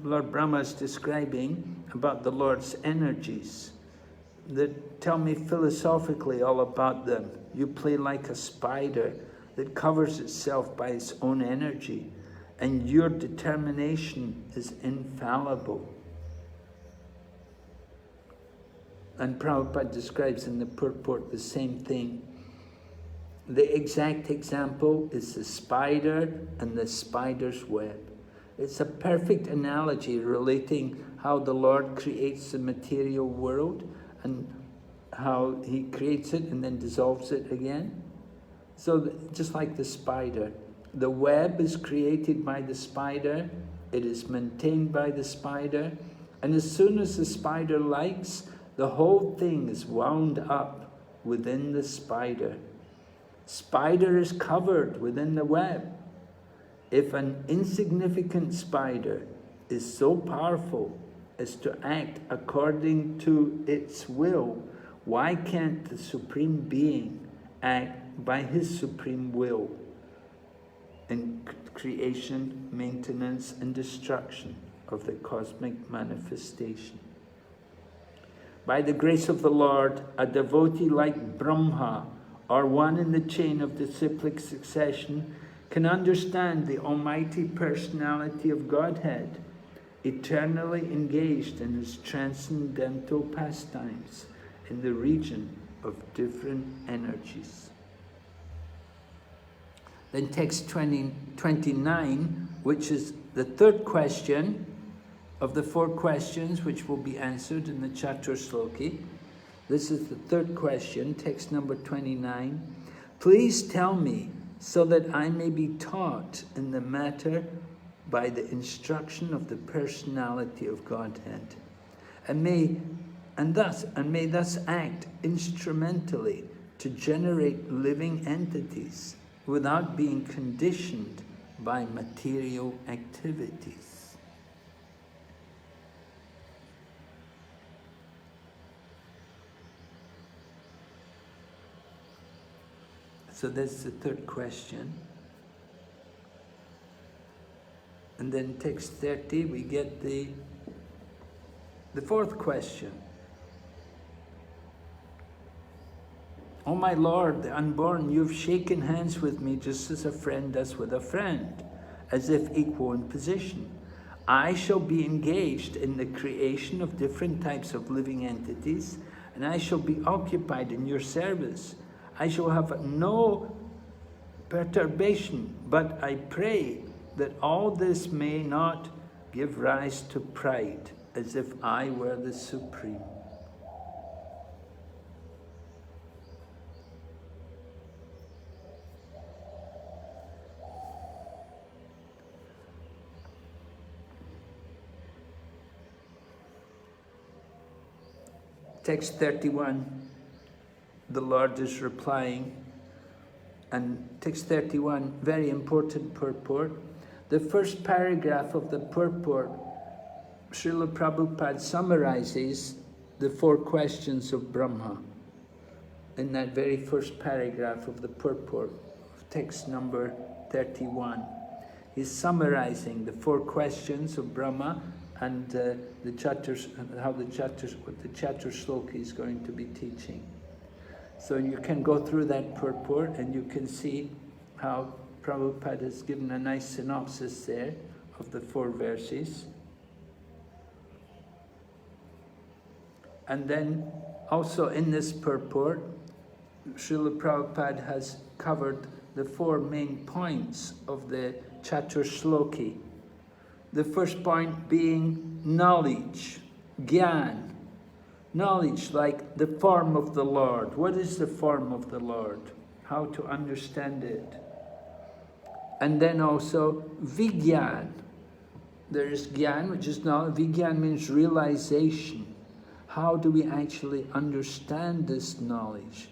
Lord Brahma is describing about the Lord's energies. That tell me philosophically all about them. You play like a spider that covers itself by its own energy, and your determination is infallible. And Prabhupada describes in the purport the same thing. The exact example is the spider and the spider's web. It's a perfect analogy relating how the Lord creates the material world and how he creates it and then dissolves it again. So just like the spider, the web is created by the spider, it is maintained by the spider, and as soon as the spider likes, the whole thing is wound up within the spider. Spider is covered within the web. If an insignificant spider is so powerful as to act according to its will, why can't the Supreme Being act by his supreme will in creation, maintenance, and destruction of the cosmic manifestation? By the grace of the Lord, a devotee like Brahma, or one in the chain of disciplic succession, can understand the almighty personality of Godhead, eternally engaged in his transcendental pastimes in the region of different energies. Then text 29, which is the third question of the 4 questions which will be answered in the Chatur Sloki. This is the third question, text number 29. Please tell me, so that I may be taught in the matter by the instruction of the personality of Godhead, and may thus act instrumentally to generate living entities without being conditioned by material activities. So that's the third question. And then text 30, we get the fourth question. Oh my Lord, the unborn, you've shaken hands with me just as a friend does with a friend, as if equal in position. I shall be engaged in the creation of different types of living entities, and I shall be occupied in your service. I shall have no perturbation, but I pray that all this may not give rise to pride, as if I were the Supreme. Text 31. The Lord is replying, and text 31, very important purport. The first paragraph of the purport, Srila Prabhupada summarizes the 4 questions of Brahma in that very first paragraph of the purport, of text number 31. He's summarizing the 4 questions of Brahma and what the Chatur Sloki is going to be teaching. So you can go through that purport and you can see how Prabhupada has given a nice synopsis there of the 4 verses. And then also in this purport, Srila Prabhupada has covered the 4 main points of the Chatur Sloki. The first point being knowledge, Gyan. Knowledge, like the form of the Lord. What is the form of the Lord? how to understand it. And then also Vigyan. There is Gyan, which is knowledge. Vigyan means realization. How do we actually understand this knowledge?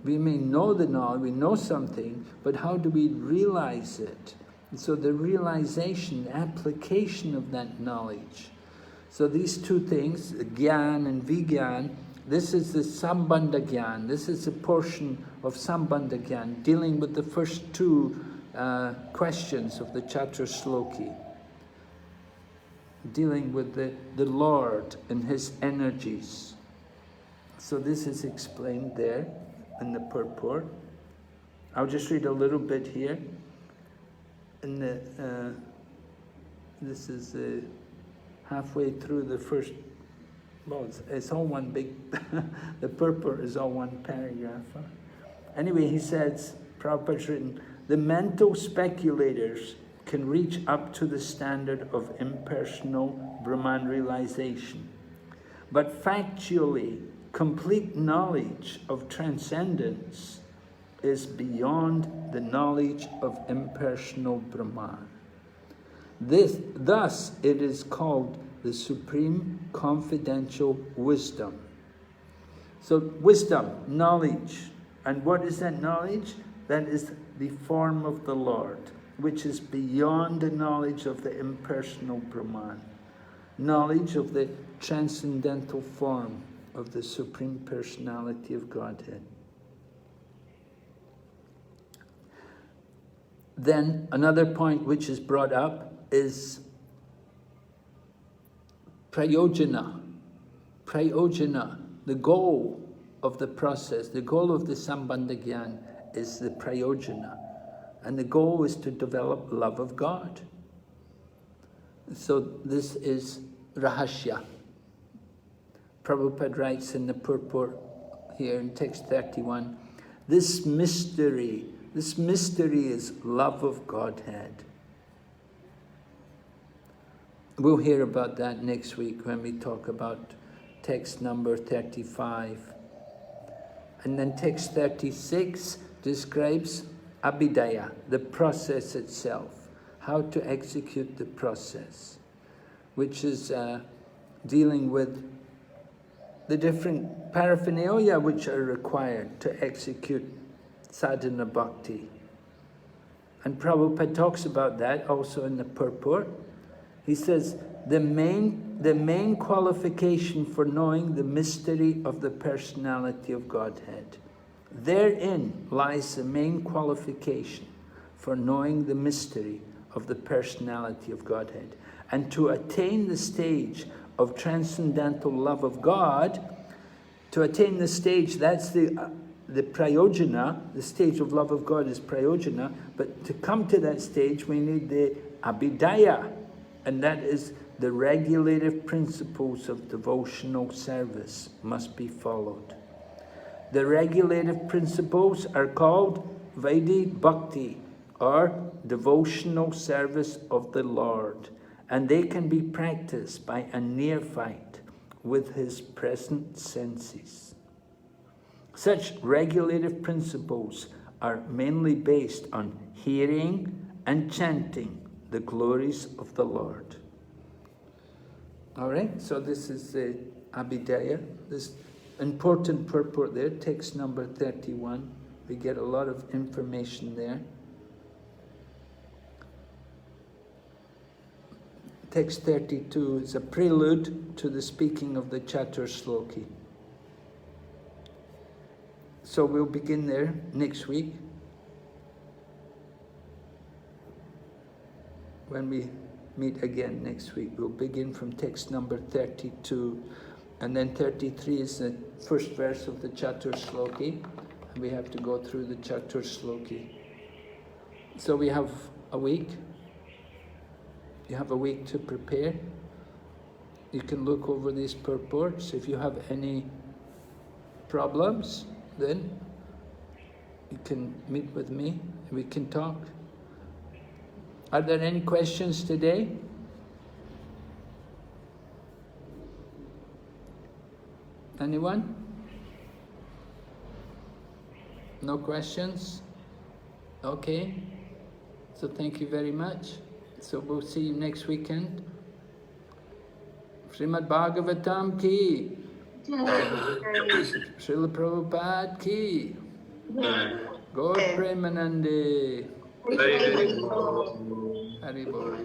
We may know the knowledge, we know something, but how do we realize it? And so the realization, application of that knowledge. So these two things, Gyan and Vigyan, this is the Sambandha Gyan. This is a portion of Sambandha Gyan, dealing with the first two questions of the Chatur Sloki. Dealing with the Lord and His energies. So this is explained there in the purport. I'll just read a little bit here. In the, this is halfway through the first, well, it's all one big, the purport is all one paragraph. Huh? Anyway, he says, Prabhupada's written, the mental speculators can reach up to the standard of impersonal Brahman realization. But factually, complete knowledge of transcendence is beyond the knowledge of impersonal Brahman. Thus, it is called the supreme confidential wisdom. So, wisdom, knowledge. And what is that knowledge? That is the form of the Lord, which is beyond the knowledge of the impersonal Brahman, knowledge of the transcendental form of the Supreme Personality of Godhead. Then another point which is brought up is prayojana. Prayojana, the goal of the process, the goal of the Sambandha Gyan is the prayojana. And the goal is to develop love of God. So this is Rahasya. Prabhupada writes in the purport here in text 31, this mystery is love of Godhead. We'll hear about that next week when we talk about text number 35. And then text 36 describes Abhidaya, the process itself, how to execute the process, which is dealing with the different paraphernalia which are required to execute sadhana bhakti. And Prabhupada talks about that also in the purport. He says, the main qualification for knowing the mystery of the personality of Godhead. Therein lies the main qualification for knowing the mystery of the personality of Godhead. And to attain the stage of transcendental love of God, to attain the stage, that's the prayojana, the stage of love of God is prayojana, but to come to that stage we need the abhidaya, and that is the regulative principles of devotional service must be followed. The regulative principles are called Vaidhi Bhakti, or devotional service of the Lord, and they can be practiced by a neophyte with his present senses. Such regulative principles are mainly based on hearing and chanting the glories of the Lord. All right, so this is the Abhidaya, this important purport there, text number 31. We get a lot of information there. Text 32 is a prelude to the speaking of the Chatur Sloki. So we'll begin there next week, when we meet again next week. We'll begin from text number 32, and then 33 is the first verse of the Chatur Sloki, and we have to go through the Chatur Sloki. So we have a week. You have a week to prepare. You can look over these purports. If you have any problems, then you can meet with me and we can talk. Are there any questions today? Anyone? No questions? Okay. So thank you very much. So we'll see you next weekend. Srimad Bhagavatam ki. Srila Prabhupada ki. Gaur Premanande. Hari Bol.